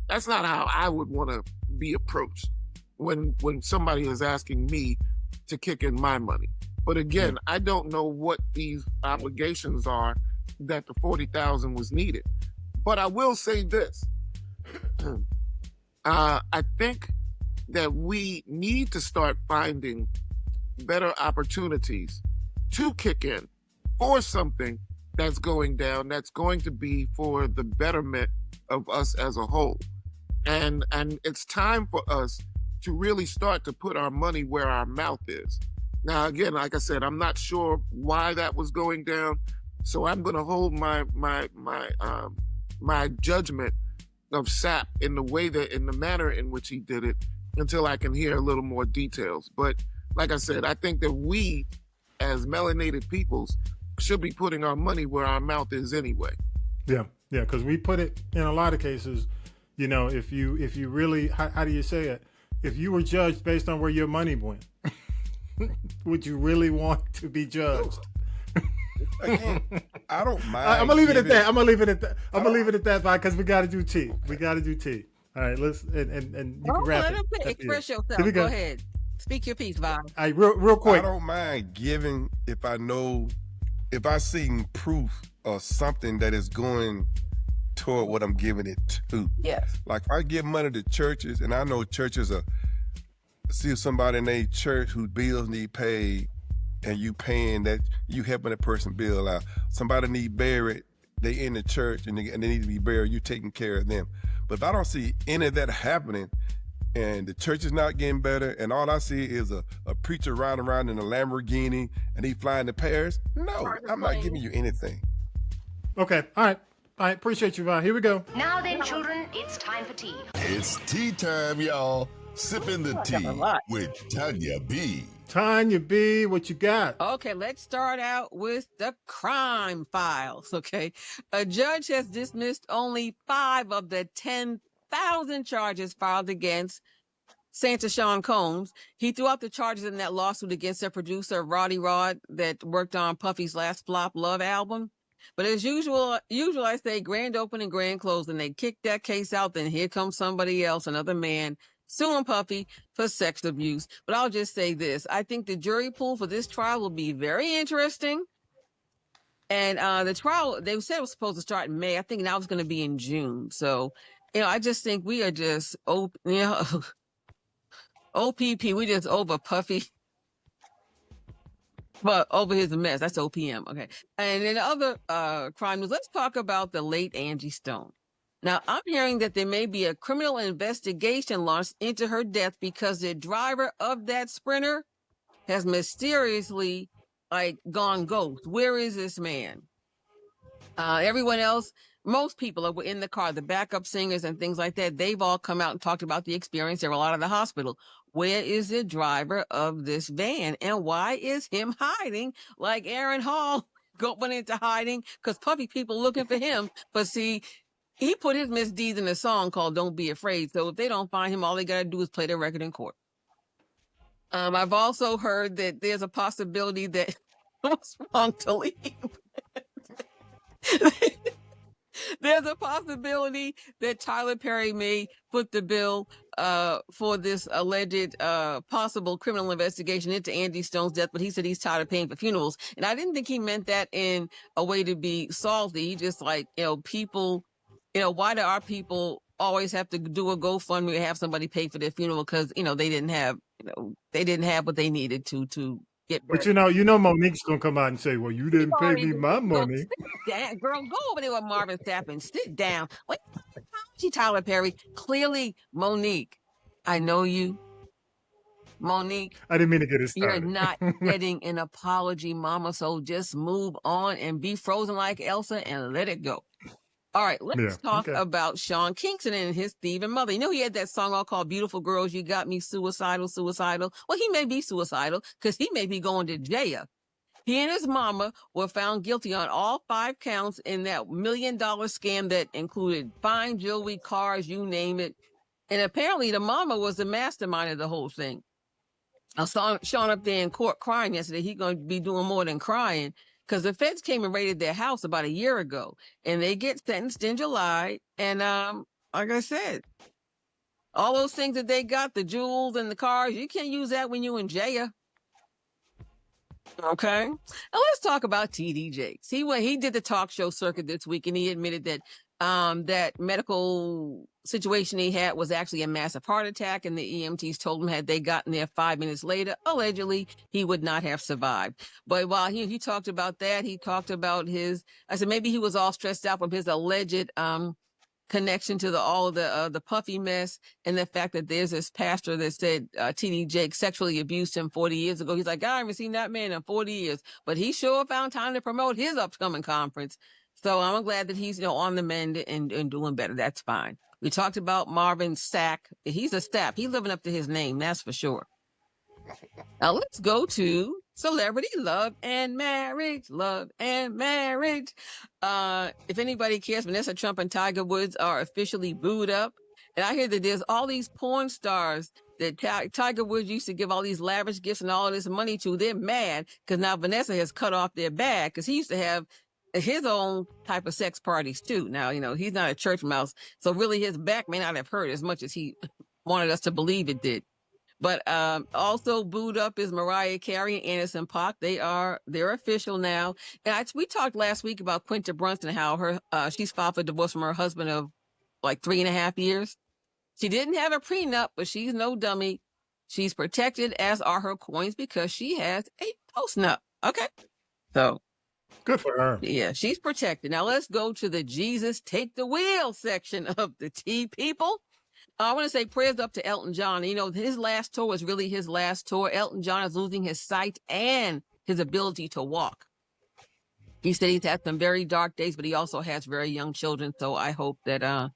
that's not how I would want to be approached when somebody is asking me to kick in my money. But again, I don't know what these obligations are that the $40,000 was needed. But I will say this. I think that we need to start finding better opportunities to kick in for something that's going down, that's going to be for the betterment of us as a whole. And it's time for us to really start to put our money where our mouth is. Now, again, like I said, I'm not sure why that was going down, so I'm going to hold my judgment of Sapp in the manner in which he did it until I can hear a little more details. But like I said, I think that we, as melanated peoples, should be putting our money where our mouth is anyway. Yeah, because we put it in a lot of cases. You know, if you really, how do you say it? If you were judged based on where your money went, would you really want to be judged? Again, I don't mind. I'm gonna leave it at that. I'm gonna leave it at that, because we got to do tea. All right, let's and you can wrap it. Express yourself. Go ahead. Speak your piece, Vi. All right, real quick. I don't mind giving if I see proof of something that is going toward what I'm giving it to. Yes. Like if I give money to churches, and I know churches see somebody in a church whose bills need paid, and you paying that, you helping that person bill out. Somebody need buried, they in the church and they need to be buried, you taking care of them. But if I don't see any of that happening, and the church is not getting better, and all I see is a preacher riding around in a Lamborghini and he flying to Paris, no, I'm not giving you anything. Okay, all right. Appreciate you, Vi. Here we go. Now then, children, it's time for tea. It's tea time, y'all. Sipping the tea with Tanya B. Tanya B, what you got? Okay, let's start out with the crime files, okay? A judge has dismissed only 5 of the 10,000 charges filed against Santa Sean Combs. He threw out the charges in that lawsuit against their producer, Roddy Rod, that worked on Puffy's last flop, Love album. But as usual, I say grand opening, grand closing. They kick that case out, then here comes somebody else, another man, suing Puffy for sex abuse. But I'll just say this. I think the jury pool for this trial will be very interesting. And the trial, they said it was supposed to start in May. I think now it's going to be in June. So, I just think we are just, OPP, we just over Puffy. But over his mess, that's OPM, okay. And in other crime news, let's talk about the late Angie Stone. Now, I'm hearing that there may be a criminal investigation launched into her death because the driver of that Sprinter has mysteriously, gone ghost. Where is this man? Everyone else, most people are in the car, the backup singers and things like that, they've all come out and talked about the experience. They're all out of the hospital. Where is the driver of this van? And why is him hiding like Aaron Hall going into hiding? Because Puffy people looking for him. But see, he put his misdeeds in a song called Don't Be Afraid. So if they don't find him, all they got to do is play the record in court. I've also heard that there's a possibility that what's wrong to leave. There's a possibility that Tyler Perry may foot the bill for this alleged possible criminal investigation into Angie Stone's death, but he said he's tired of paying for funerals. And I didn't think he meant that in a way to be salty. He just people, why do our people always have to do a GoFundMe or have somebody pay for their funeral? Because, they didn't have what they needed to get But Monique's gonna come out and say, well, you didn't pay me my money. Sit down, girl, go over there with Marvin Sapp and sit down. Wait, Tyler Perry. Clearly, Monique, I know you. Monique, I didn't mean to get it started. You're not getting an apology, mama, so just move on and be frozen like Elsa and let it go. All right, let's talk about Sean Kingston and his thieving mother. He had that song all called Beautiful Girls, You Got Me Suicidal. Well, he may be suicidal because he may be going to jail. He and his mama were found guilty on all 5 counts in that $1 million scam that included fine jewelry, cars, you name it. And apparently the mama was the mastermind of the whole thing. I saw Sean up there in court crying yesterday. He's going to be doing more than crying. Because the feds came and raided their house about a year ago, and they get sentenced in July. And like I said, all those things that they got, the jewels and the cars, you can't use that when you're in jail. Okay. Now let's talk about TD Jakes. He did the talk show circuit this week, and he admitted that that medical situation he had was actually a massive heart attack, and the EMTs told him had they gotten there 5 minutes later, allegedly, he would not have survived. But while he talked about that, he talked about I said maybe he was all stressed out from his alleged connection to all of the Puffy mess, and the fact that there's this pastor that said T.D. Jakes sexually abused him 40 years ago. He's like, I haven't seen that man in 40 years, but he sure found time to promote his upcoming conference. So I'm glad that he's on the mend and doing better. That's fine. We talked about Marvin Sapp. He's a Sapp. He's living up to his name, that's for sure. Now let's go to celebrity love and marriage. Love and marriage. If anybody cares, Vanessa Trump and Tiger Woods are officially booed up. And I hear that there's all these porn stars that Tiger Woods used to give all these lavish gifts and all of this money to. They're mad because now Vanessa has cut off their bag, because he used to have his own type of sex parties too. Now, he's not a church mouse, so really his back may not have hurt as much as he wanted us to believe it did. But also booed up is Mariah Carey and Anderson .Paak. They're official now. And we talked last week about Quinta Brunson, how she's filed for divorce from her husband of like 3.5 years. She didn't have a prenup, but she's no dummy. She's protected, as are her coins, because she has a postnup. Okay, so good for her. Yeah, she's protected. Now let's go to the Jesus Take the Wheel section of the Tea People. I want to say prayers up to Elton John. His last tour was really his last tour. Elton John is losing his sight and his ability to walk. He said he's had some very dark days, but he also has very young children. So I hope that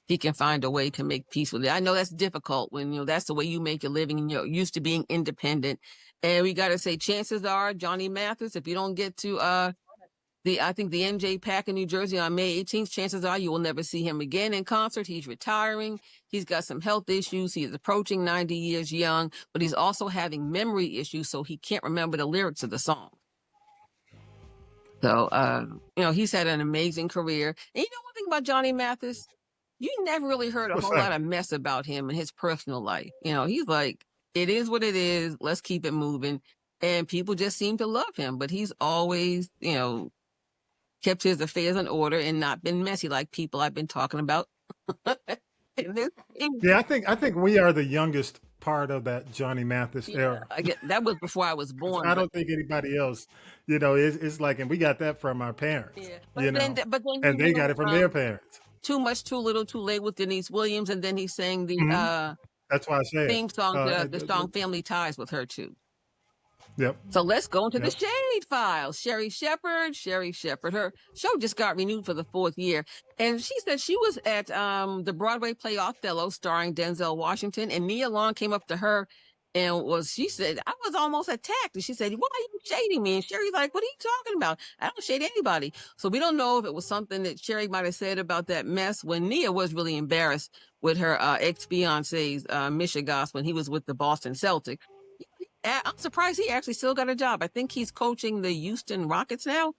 he can find a way to make peace with it. I know that's difficult when, that's the way you make your living and you're used to being independent. And we got to say, chances are, Johnny Mathis, if you don't get to I think the NJ Pack in New Jersey on May 18th, chances are you will never see him again in concert. He's retiring. He's got some health issues. He is approaching 90 years young, but he's also having memory issues, so he can't remember the lyrics of the song. So, he's had an amazing career. And one thing about Johnny Mathis? You never really heard a whole lot of mess about him and his personal life. He's like, it is what it is. Let's keep it moving. And people just seem to love him, but he's always, kept his affairs in order and not been messy like people I've been talking about. Yeah, I think we are the youngest part of that Johnny Mathis era. That was before I was born. I don't think anybody else, it's like, and we got that from our parents. Yeah. But then and they got it from their parents. Too Much, Too Little, Too Late with Denise Williams, and then he sang the that's why I say theme song, the song Family Ties with her too. Yep. So let's go into the Shade Files. Sherry Shepherd. Her show just got renewed for the 4th year. And she said she was at the Broadway play Othello starring Denzel Washington. And Nia Long came up to her and she said, I was almost attacked. And she said, why are you shading me? And Sherry's like, what are you talking about? I don't shade anybody. So we don't know if it was something that Sherry might have said about that mess when Nia was really embarrassed with her ex-fiance's Misha Goss when he was with the Boston Celtics. I'm surprised he actually still got a job. I think he's coaching the Houston Rockets now.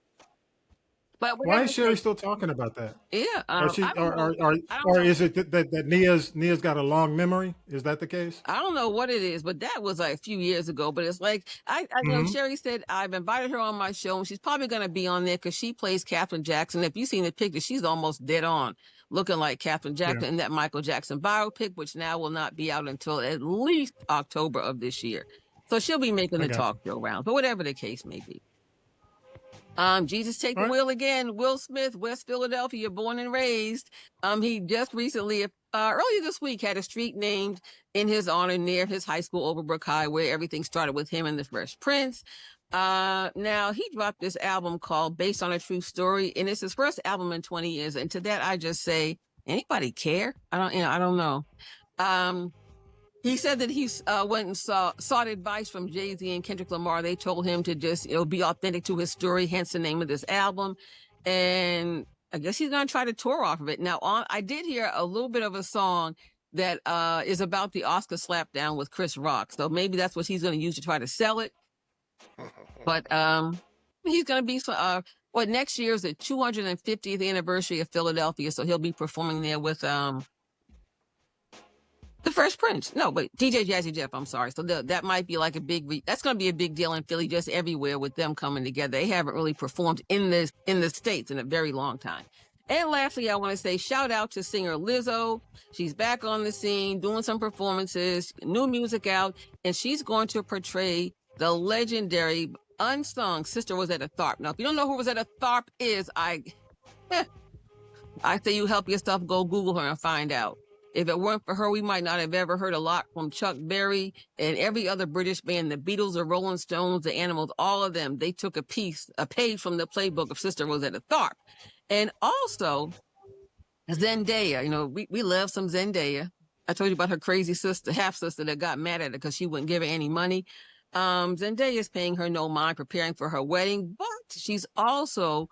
But why is Sherry still talking about that? Yeah. Or is it that Nia's got a long memory? Is that the case? I don't know what it is, but that was like a few years ago. But it's like, I know Sherry said, I've invited her on my show, and she's probably going to be on there because she plays Katherine Jackson. If you've seen the picture, she's almost dead on, looking like Katherine Jackson in that Michael Jackson biopic, which now will not be out until at least October of this year. So she'll be making the talk show rounds, but whatever the case may be. Jesus Take the Wheel again. Will Smith, West Philadelphia, born and raised. He just recently, earlier this week, had a street named in his honor near his high school, Overbrook High, where everything started with him and the Fresh Prince. Now he dropped this album called Based on a True Story, and it's his first album in 20 years. And to that, I just say, anybody care? I don't know. He said that he went and sought advice from Jay-Z and Kendrick Lamar. They told him to just be authentic to his story, hence the name of this album. And I guess he's going to try to tour off of it. Now, I did hear a little bit of a song that is about the Oscar slapdown with Chris Rock. So maybe that's what he's going to use to try to sell it. But he's going to be, next year is the 250th anniversary of Philadelphia. So he'll be performing there with the Fresh Prince. No, but DJ Jazzy Jeff, I'm sorry. So that might be like a that's going to be a big deal in Philly, just everywhere with them coming together. They haven't really performed in the States in a very long time. And lastly, I want to say shout out to singer Lizzo. She's back on the scene, doing some performances, new music out, and she's going to portray the legendary unsung Sister Rosetta Tharpe. Now, if you don't know who Rosetta Tharpe is, I I say you help yourself, go Google her and find out. If it weren't for her, we might not have ever heard a lot from Chuck Berry and every other British band, the Beatles, the Rolling Stones, the Animals, all of them. They took a page from the playbook of Sister Rosetta Tharpe. And also Zendaya, we love some Zendaya. I told you about her crazy sister, half sister that got mad at her because she wouldn't give her any money. Zendaya is paying her no mind, preparing for her wedding, but she's also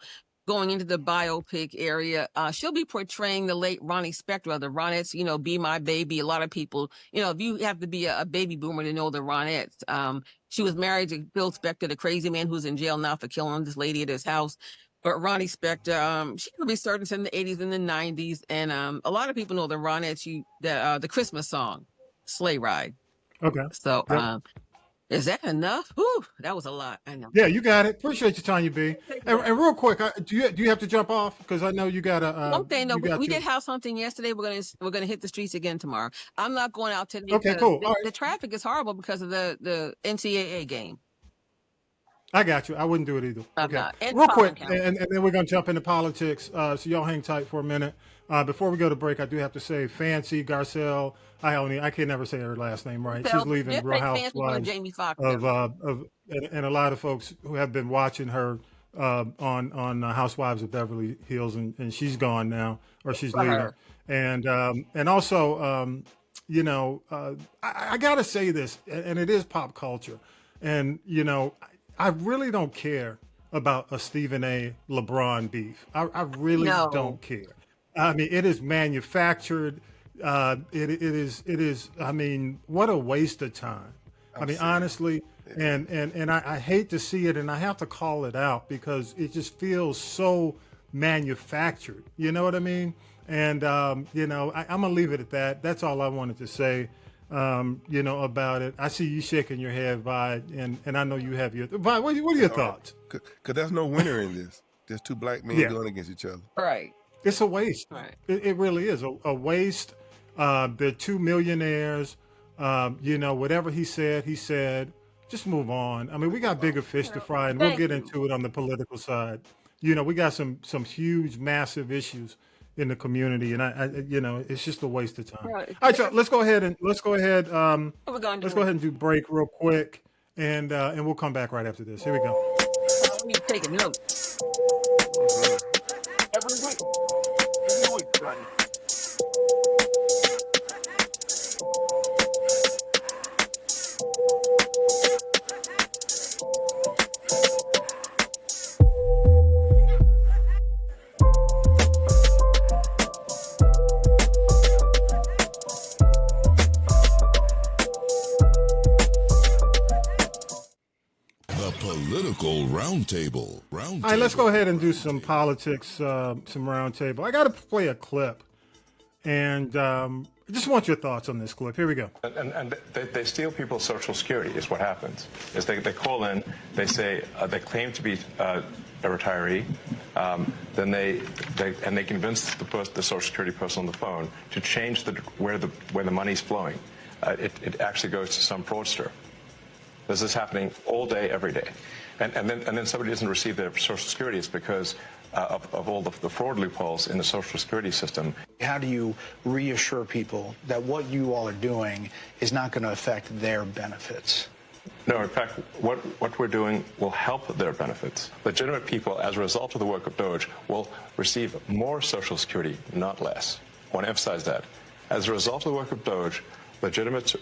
going into the biopic area. She'll be portraying the late Ronnie Spector of the Ronettes, Be My Baby. A lot of people, if you have to be a baby boomer to know the Ronettes. She was married to Bill Spector, the crazy man who's in jail now for killing this lady at his house. But Ronnie Spector, she resurfaced in the 80s and the 90s. And a lot of people know the Ronettes, the Christmas song, Sleigh Ride. Okay. So Yep. Is that enough? Whew, that was a lot. I know. Yeah, you got it. Appreciate you, Tanya B. And real quick, do you have to jump off? Because I know you got to. One thing, we did house hunting yesterday. We're gonna hit the streets again tomorrow. I'm not going out today. Okay, cool. The traffic is horrible because of the NCAA game. I got you. I wouldn't do it either. Okay. And Real quick, Colin and then we're going to jump into politics. So y'all hang tight for a minute. Before we go to break, I do have to say Fancy Garcelle. I can never say her last name right. She's leaving Real Housewives Jamie Foxx and a lot of folks who have been watching her on Housewives of Beverly Hills, and she's gone now, or she's leaving. And also, I got to say this, and it is pop culture, and I really don't care about a Stephen A. LeBron beef. I really don't care. I mean, it is manufactured. It is. I mean, what a waste of time. Honestly, and I hate to see it, and I have to call it out because it just feels so manufactured. You know what I mean? And I'm gonna leave it at that. That's all I wanted to say. About it. I see you shaking your head, Vi, and I know you have your. Vi, what are your thoughts? Because there's no winner in this. There's two black men going against each other. Right. It's a waste. Right. It really is a waste. They're two millionaires. Whatever he said. Just move on. I mean, we got bigger fish to fry, and we'll get into it on the political side. We got some huge, massive issues in the community, and it's just a waste of time. Right. All right, so let's go ahead and do break real quick, and we'll come back right after this. Here we go. We take a note. Every week, buddy. Political Roundtable. All right, let's go ahead and do some politics, some roundtable. I got to play a clip, and I just want your thoughts on this clip. Here we go. And they steal people's Social Security is what happens. Is they call in, they say they claim to be a retiree, then they convince the Social Security person on the phone to change where the money's flowing. It actually goes to some fraudster. This is happening all day, every day. And then somebody doesn't receive their Social Security. It's because of all the fraud loopholes in the Social Security system. How do you reassure people that what you all are doing is not going to affect their benefits? No, in fact, what we're doing will help their benefits. Legitimate people, as a result of the work of DOGE, will receive more Social Security, not less. I want to emphasize that. As a result of the work of DOGE, legitimate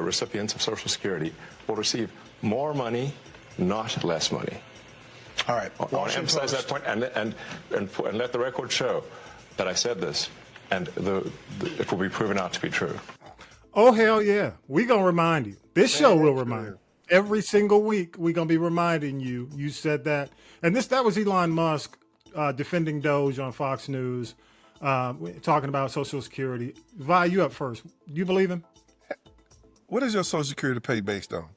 recipients of Social Security will receive more money, not less money. All right. I want to emphasize that point and let the record show that I said this, and it will be proven out to be true. Oh, hell yeah. We're going to remind you. This show will remind you. Every single week, we're going to be reminding you. You said that. And that was Elon Musk defending Doge on Fox News, talking about Social Security. Vi, you up first. You believe him? What is your Social Security pay based on?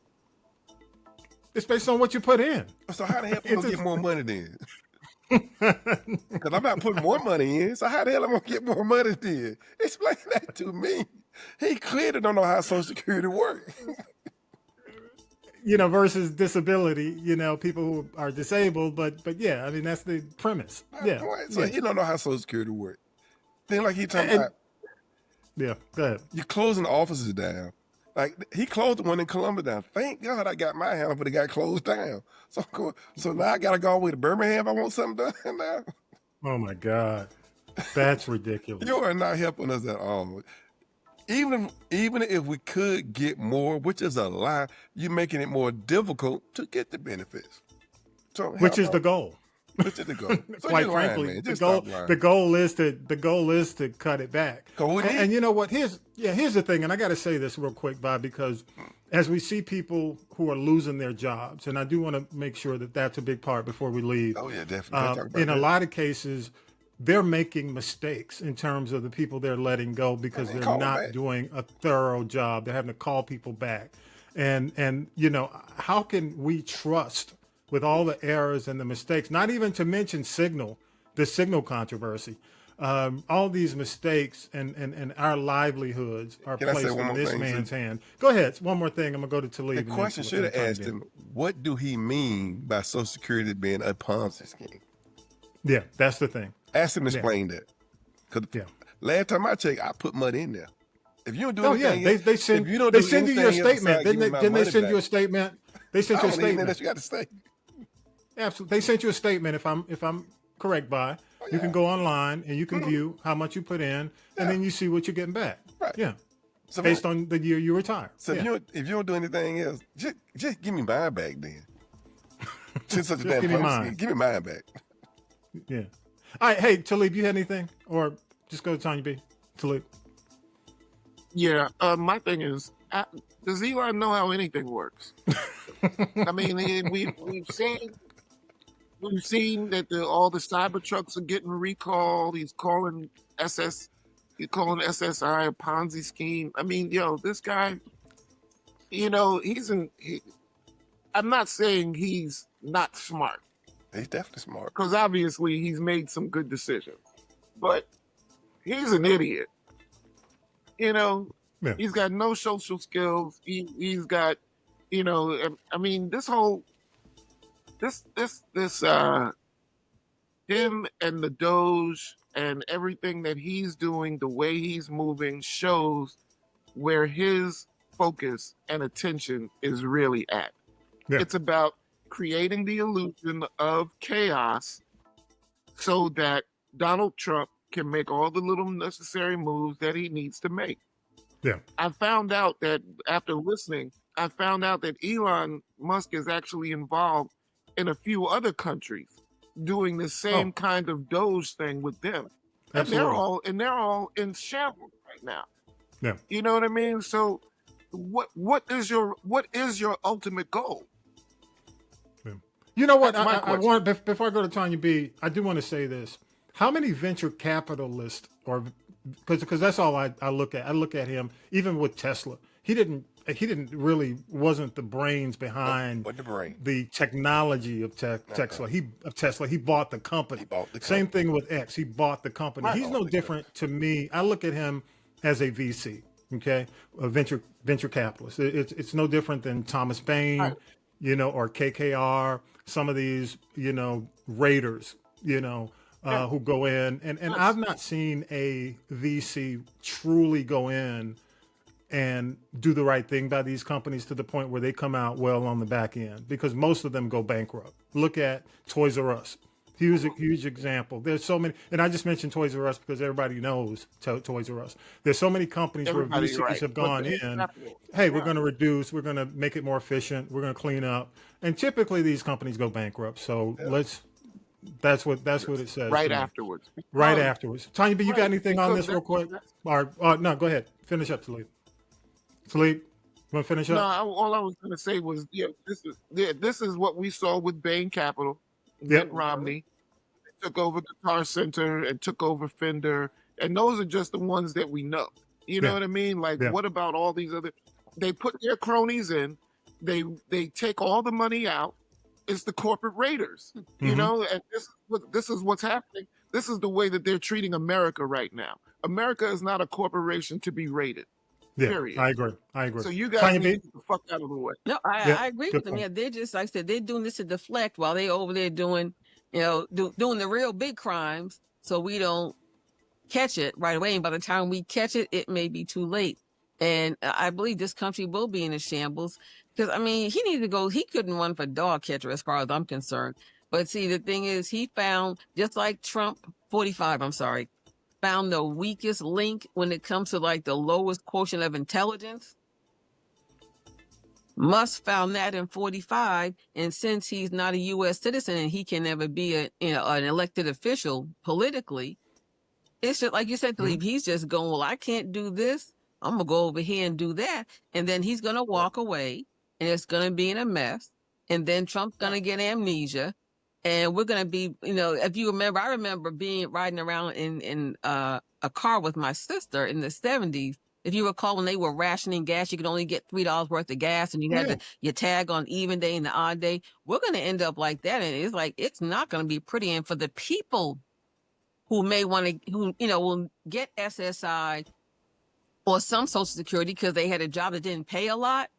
It's based on what you put in. So how the hell am I going to get more money then? Because I'm not putting more money in. So how the hell am I going to get more money then? Explain that to me. He clearly don't know how Social Security works. Versus disability, people who are disabled. But yeah, I mean, that's the premise. Yeah. So you don't know how Social Security works. Then like he talking about. Yeah, go ahead. You're closing the offices down. Like he closed the one in Columbus down. Thank God I got my handle, but it got closed down. So now I gotta go all the way to Birmingham if I want something done now. Oh my God. That's ridiculous. You are not helping us at all. Even if we could get more, which is a lie, you're making it more difficult to get the benefits. So which is the goal. Which is the goal. So Quite frankly, the goal is to cut it back. And you know what? Here's the thing, and I got to say this real quick, Bob, because as we see people who are losing their jobs, and I do want to make sure that that's a big part before we leave. Oh yeah, definitely. In a lot of cases, they're making mistakes in terms of the people they're letting go because they're not doing a thorough job. They're having to call people back. And you know, how can we trust with all the errors and the mistakes, not even to mention the signal controversy, all these mistakes and our livelihoods are placed in this man's hand. Go ahead. One more thing. I'm going to go to Talib. The question should have asked him, what do he mean by Social Security being a Ponzi scheme? Yeah, that's the thing. Ask him to explain that. Because last time I checked, I put money in there. If you don't do anything, they send you your statement. Didn't they send you a statement? They sent you a statement. You got to stay. Absolutely, they sent you a statement. If I'm correct, you can go online and you can view how much you put in, and then you see what you're getting back. Right. Yeah. So based on the year you retire. So if you don't do anything else, just give me mine back then. Since such a damn give me mine. Give me mine back. Yeah. All right. Hey, Talib, you had anything, or just go to Tanya B. Talib. Yeah. My thing is, does Elon know how anything works? I mean, we've seen that all the cyber trucks are getting recalled. He's calling SSI a Ponzi scheme. I mean, this guy, I'm not saying he's not smart. He's definitely smart. Because obviously he's made some good decisions. But he's an idiot. He's got no social skills. He's got, I mean, him and the Doge and everything that he's doing, the way he's moving shows where his focus and attention is really at. Yeah. It's about creating the illusion of chaos so that Donald Trump can make all the little necessary moves that he needs to make. Yeah. I found out that after listening, Elon Musk is actually involved in a few other countries doing the same kind of Doge thing with them. Absolutely. And they're all in shambles right now. Yeah. You know what I mean? So what is your ultimate goal? Yeah. You know what? I want, before I go to Tanya B, I do want to say this. How many venture capitalists, or because that's all I look at. I look at him, even with Tesla. He wasn't the brains behind the technology of Tesla. He bought the company. Same thing with X. He bought the company. Right. He's no different to me. I look at him as a VC, okay, a venture capitalist. It's no different than Thomas Paine, right, or KKR. Some of these, raiders, who go in, and I've not seen a VC truly go in and do the right thing by these companies to the point where they come out well on the back end, because most of them go bankrupt. Look at Toys R Us. Huge example. There's so many, and I just mentioned Toys R Us because everybody knows Toys R Us. There's so many companies where VCs have gone in. Hey, we're going to reduce. We're going to make it more efficient. We're going to clean up. And typically these companies go bankrupt. So that's what it says. Right afterwards. Right afterwards. Tanya B, you got anything on this real quick? Or no, go ahead. Finish up, Talib. Talib, you want to finish up? No, all I was going to say was, this is what we saw with Bain Capital. Mitt Romney took over Guitar Center and took over Fender, and those are just the ones that we know. You know what I mean? Like, what about all these other? They put their cronies in. They take all the money out. It's the corporate raiders, and this is what's happening. This is the way that they're treating America right now. America is not a corporation to be raided. Yeah, period. I agree. So you guys need to get the fuck out of the way. No, I agree with them. Yeah, they're just, like I said, they're doing this to deflect while they over there doing, doing the real big crimes, so we don't catch it right away. And by the time we catch it, it may be too late. And I believe this country will be in a shambles because, I mean, he needed to go. He couldn't run for dog catcher as far as I'm concerned. But see, the thing is, he found, just like Trump 45, I'm sorry, found the weakest link when it comes to like the lowest quotient of intelligence. Musk found that in 45, and since he's not a U.S. citizen and he can never be an elected official politically, it's just like you said, Talib, he's just going, well, I can't do this. I'm going to go over here and do that. And then he's going to walk away, and it's going to be in a mess. And then Trump's going to get amnesia. And we're going to be, if you remember, I remember riding around in a car with my sister in the 70s. If you recall, when they were rationing gas, you could only get $3 worth of gas, and you had your tag on even day and the odd day. We're going to end up like that. And it's like, it's not going to be pretty. And for the people who may want to, will get SSI or some Social Security because they had a job that didn't pay a lot,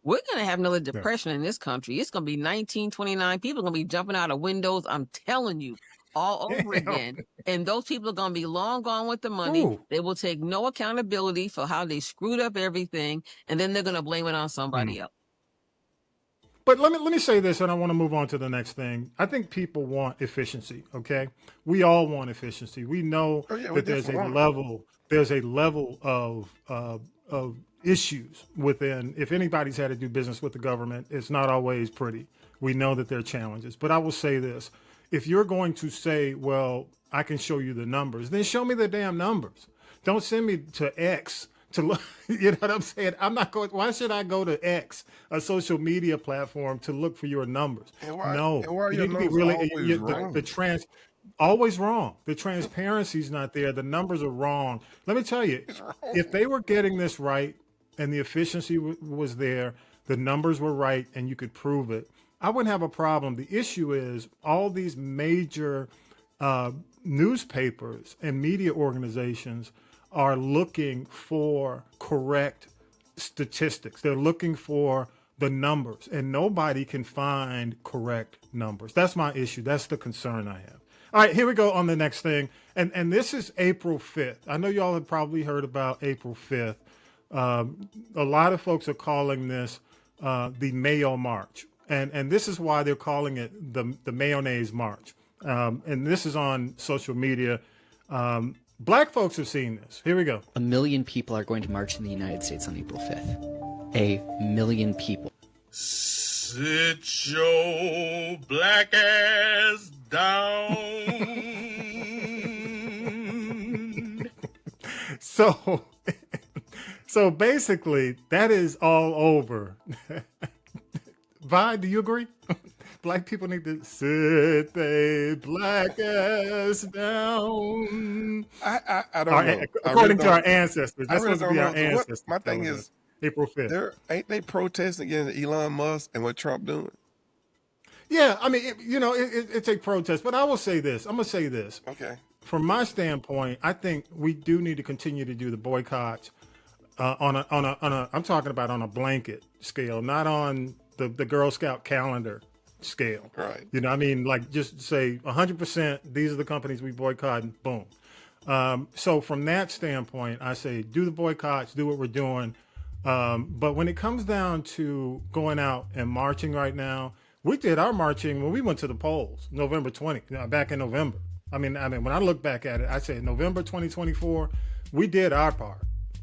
we're going to have another depression in this country. It's going to be 1929. People are going to be jumping out of windows, I'm telling you, all over again. And those people are going to be long gone with the money. Ooh. They will take no accountability for how they screwed up everything, and then they're going to blame it on somebody else. But let me say this, and I want to move on to the next thing. I think people want efficiency. Okay, we all want efficiency. We know that there's a level of issues within. If anybody's had to do business with the government, it's not always pretty. We know that there are challenges. But I will say this: if you're going to say, "Well, I can show you the numbers," then show me the damn numbers. Don't send me to X. To look, you know what I'm saying? I'm not going. Why should I go to X, a social media platform, to look for your numbers? No, you need to be really always wrong. The transparency's not there. The numbers are wrong. Let me tell you, if they were getting this right and the efficiency was there, the numbers were right, and you could prove it, I wouldn't have a problem. The issue is all these major newspapers and media organizations are looking for correct statistics. They're looking for the numbers, and nobody can find correct numbers. That's my issue. That's the concern I have. All right, here we go on the next thing. And this is April 5th. I know y'all have probably heard about April 5th. A lot of folks are calling this the Mayo March. And this is why they're calling it the Mayonnaise March. And this is on social media. Black folks have seen this. Here we go. 1 million people are going to march in the United States on April 5th. 1 million people. Sit your black ass down. So basically, that is all over. Vi, do you agree? Black people need to sit their black ass down. I don't know. According to our ancestors. That's supposed to be our ancestors. My thing is, April 5th. Ain't they protesting against Elon Musk and what Trump doing? Yeah, I mean, it's a protest. But I will say this. I'm going to say this. Okay. From my standpoint, I think we do need to continue to do the boycotts on a I'm talking about on a blanket scale, not on the Girl Scout calendar scale. Right. You know, I mean, like just say 100%, these are the companies we boycott, and boom. So from that standpoint, I say do the boycotts, do what we're doing. But when it comes down to going out and marching right now, we did our marching when we went to the polls, November 20, back in November. I mean, when I look back at it, I say November 2024, we did our part.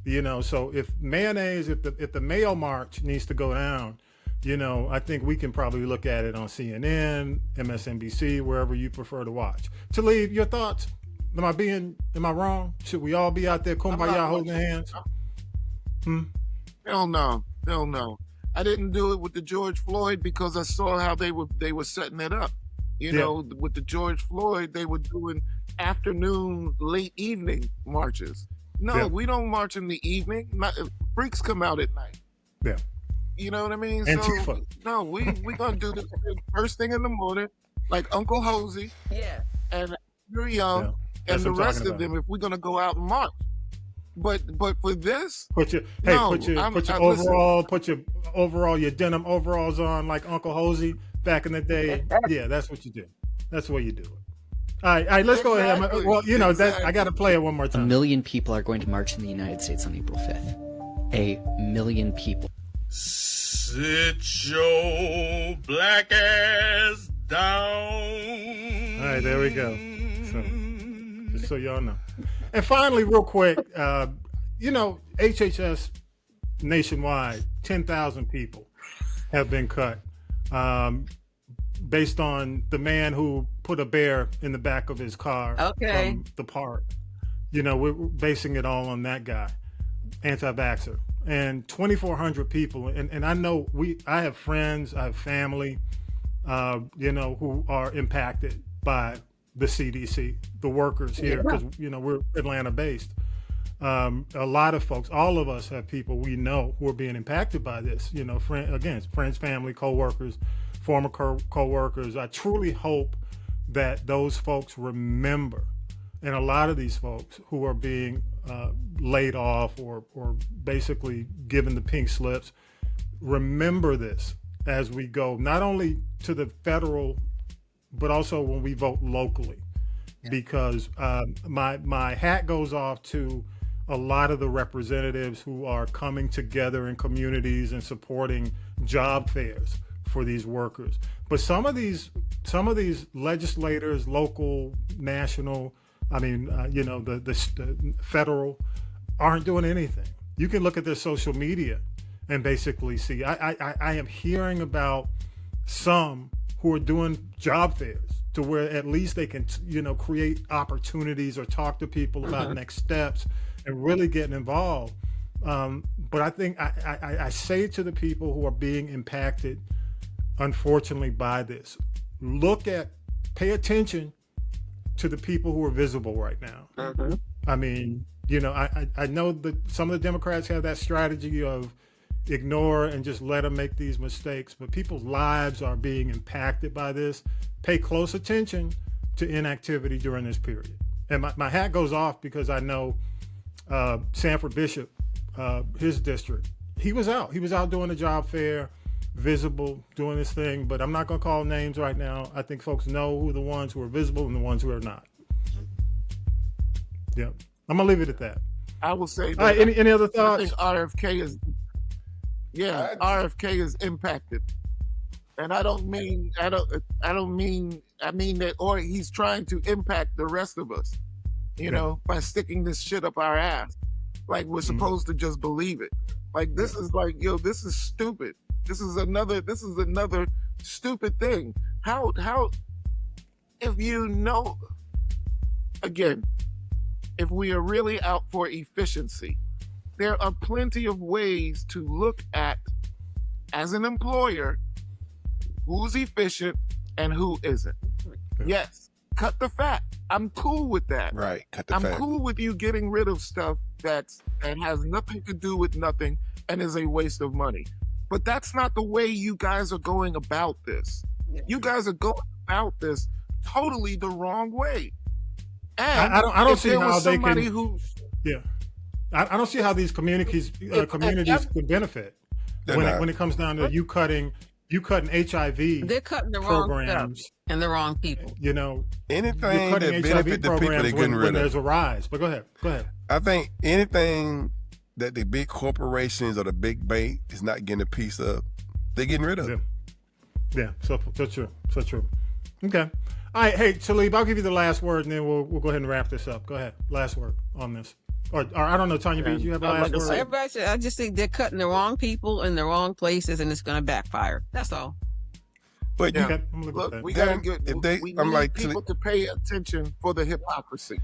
You know, so if the Mayo March needs to go down, you know, I think we can probably look at it on CNN, MSNBC, wherever you prefer to watch. Talib, your thoughts? Am I wrong? Should we all be out there kumbaya holding hands? Hell no. I didn't do it with the George Floyd because I saw how they were setting it up. You know, with the George Floyd, they were doing afternoon, late evening marches. No, we don't march in the evening. Freaks come out at night. Yeah. You know what I mean? Antifa. So, no, we're going to do this first thing in the morning, like Uncle Hosey. Yeah. And you're young, and the rest of them, if we're going to go out and march. But for this, put your denim overalls on like Uncle Hosey back in the day. Yeah, that's what you do. That's the way you do it. All right, let's go ahead. Well, you know, I got to play it one more time. 1 million people are going to march in the United States on April 5th. 1 million people. Sit your black ass down. All right, there we go. So, just so y'all know. And finally, real quick, you know, HHS nationwide, 10,000 people have been cut based on the man who put a bear in the back of his car from the park. You know, we're basing it all on that guy, anti-vaxxer. And 2,400 people, and I know I have friends, I have family, you know, who are impacted by the CDC, the workers here, because, you know, we're Atlanta-based. A lot of folks, all of us have people we know who are being impacted by this, you know, friends, family, co-workers, former co-workers. I truly hope that those folks remember, and a lot of these folks who are being laid off or basically given the pink slips, remember this as we go, not only to the federal, but also when we vote locally, because my hat goes off to a lot of the representatives who are coming together in communities and supporting job fairs for these workers. But some of these legislators, local, national, I mean, you know, the federal, aren't doing anything. You can look at their social media and basically see. I am hearing about some who are doing job fairs to where at least they can, you know, create opportunities or talk to people about next steps and really getting involved. But I think I say to the people who are being impacted, unfortunately, by this, pay attention to the people who are visible right now. I mean, you know, I know that some of the Democrats have that strategy of ignore and just let them make these mistakes, but people's lives are being impacted by this. Pay close attention to inactivity during this period. And my hat goes off because I know Sanford Bishop, his district, he was out doing a job fair, visible, doing this thing, but I'm not going to call names right now. I think folks know who the ones who are visible and the ones who are not. Yeah, I'm going to leave it at that. I will say that. All right, any other thoughts? I think RFK is impacted. And I mean that, or he's trying to impact the rest of us, you know, by sticking this shit up our ass. Like we're supposed to just believe it. Like this is like, yo, this is stupid. This is another stupid thing. How if you know, again, if we are really out for efficiency, there are plenty of ways to look at, as an employer, who's efficient and who isn't. Yes, cut the fat. I'm cool with that. Right, cut the fat. I'm cool with you getting rid of stuff that has nothing to do with nothing and is a waste of money. But that's not the way you guys are going about this. You guys are going about this totally the wrong way. And I don't see how they can. I don't see how these communities could benefit when it comes down to you cutting HIV. They're cutting the wrong stuff and the wrong people. You know, anything that benefit the people they're getting rid of. When there's a rise. But go ahead. I think anything that the big corporations or the big bank is not getting a piece of, they're getting rid of. Yeah. So true. Okay. All right. Hey, Talib, I'll give you the last word, and then we'll go ahead and wrap this up. Go ahead. Last word on this. Or I don't know, Tanya B, do you have the last word? Everybody said, I just think they're cutting the wrong people in the wrong places, and it's going to backfire. That's all. But look, we got to get. We need people to pay attention for the hypocrisy.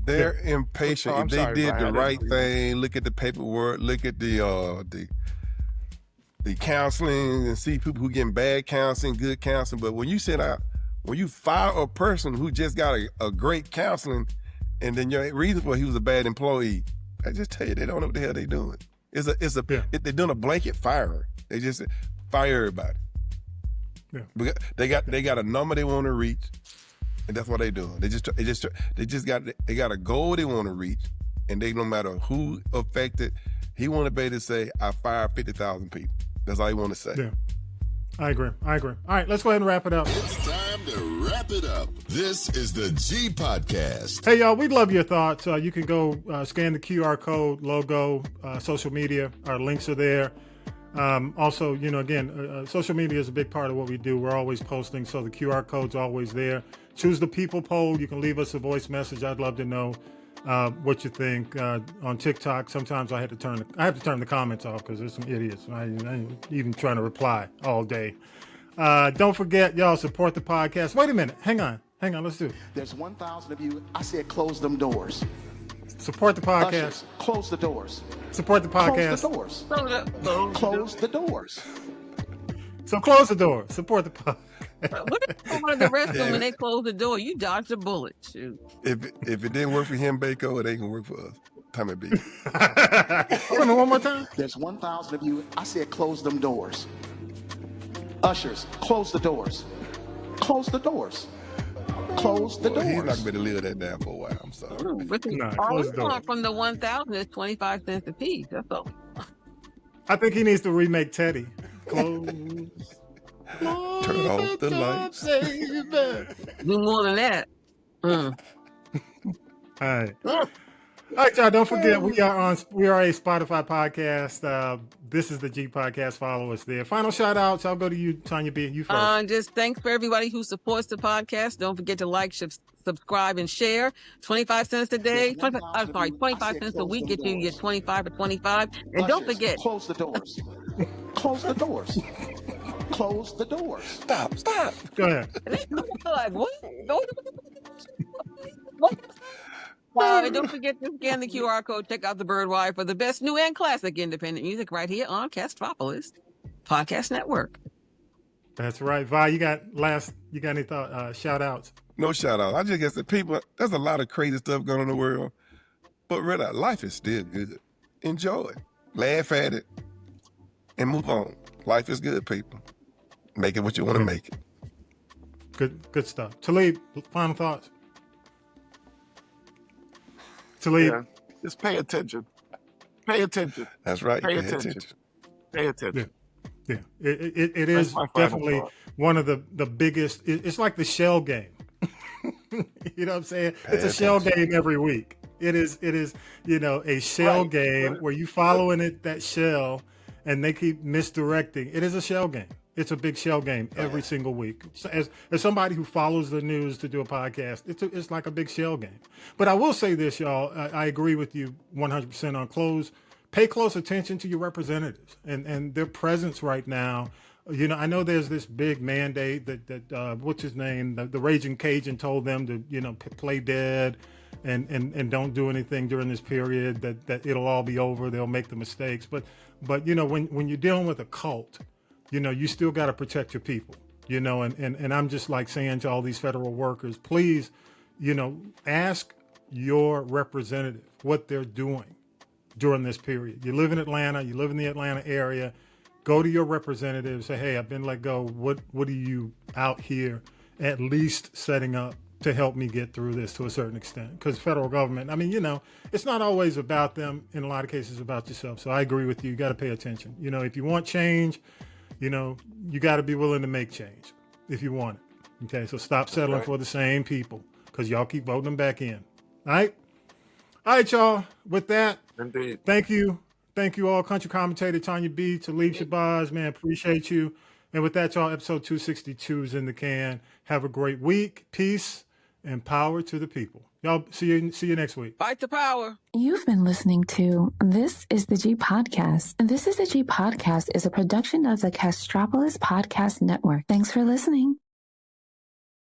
They're impatient. If they did the right thing, look at the paperwork, look at the counseling, and see people who getting bad counseling, good counseling. But when you when you fire a person who just got a great counseling, and then your reason for he was a bad employee, I just tell you, they don't know what the hell they're doing. They're doing a blanket firing. They just fire everybody. Yeah. They got a number they want to reach, and that's what they're doing. They got a goal they want to reach, and they no matter who affected, he want to be able to say, I fired 50,000 people. That's all he want to say. I agree. All right, let's go ahead and wrap it up. It's time to wrap it up. This is the G Podcast. Hey, y'all, we'd love your thoughts. You can go scan the QR code, logo, social media. Our links are there. Also, again, social media is a big part of what we do. We're always posting, so the QR code's always there. Choose the people poll. You can leave us a voice message. I'd love to know what you think. On TikTok, sometimes I have to turn the comments off because there's some idiots. I ain't even trying to reply all day. Don't forget, y'all, support the podcast. Wait a minute. Hang on. Let's do it. There's 1,000 of you. I said close them doors. Support the podcast. Ushers, close the doors. Support the podcast. Close the doors. Close the doors. So close the door. Support the podcast. What if you go to the restroom and they close the door? You dodged a bullet. Shoot. If it didn't work for him, Bako, it ain't gonna work for us. Tommy B. One more time. There's 1,000 of you. I said close them doors. Ushers, close the doors. Close the doors. Close the doors. He's not going to live that down for a while. I'm sorry. All we want from the 1,000 is 25 cents a piece. That's all. I think he needs to remake Teddy. Close. Turn off the lights. Do more than that. All right. All right, y'all. Don't forget we are a Spotify podcast. This is the G Podcast. Follow us there. Final shout outs. I'll go to you, Tanya B. You first. Just thanks for everybody who supports the podcast. Don't forget to like, subscribe, and share. 25 cents a day. 25 cents a week get you your 25 or 25. And don't forget. Close the doors. Close the doors. Close the doors. Stop. Go ahead. Like, what? And don't forget to scan the QR code. Check out the Birdwire for the best new and classic independent music right here on Castropolis Podcast Network. That's right. Vi, you got any shout outs? No shout out. I just guess that people, there's a lot of crazy stuff going on in the world, but really, life is still good. Enjoy it. Laugh at it and move on. Life is good, people. Make it what you want to make it. Good stuff. Talib, final thoughts? Talib. Yeah. Just pay attention. Pay attention. That's right. Pay attention. Pay attention. Yeah. It is definitely one of the biggest. It's like the shell game. You know what I'm saying? It's a shell game every week. It is, a shell game where you following that shell and they keep misdirecting. It is a shell game. It's a big shell game every single week. So as somebody who follows the news to do a podcast, it's like a big shell game. But I will say this, y'all. I agree with you 100% on pay close attention to your representatives and their presence right now. I know there's this big mandate that what's his name? The Raging Cajun told them to, play dead and don't do anything during this period, that it'll all be over. They'll make the mistakes. But when you're dealing with a cult, you still got to protect your people, and I'm just like saying to all these federal workers, please, ask your representative what they're doing during this period. You live in Atlanta, you live in the Atlanta area, go to your representative, say, hey, I've been let go. What are you out here at least setting up to help me get through this to a certain extent? Because federal government, it's not always about them. In a lot of cases, about yourself. So I agree with you. You got to pay attention. If you want change, you got to be willing to make change if you want it. Okay, so stop settling for the same people because y'all keep voting them back in. All right, y'all. With that, indeed. Thank you all. Country commentator Tanya B, Talib Shabazz, man, appreciate you. And with that, y'all, episode 262 is in the can. Have a great week. Peace and power to the people. Y'all, see you next week. Fight the power. You've been listening to This is the G Podcast. And This is the G Podcast is a production of the Castropolis Podcast Network. Thanks for listening.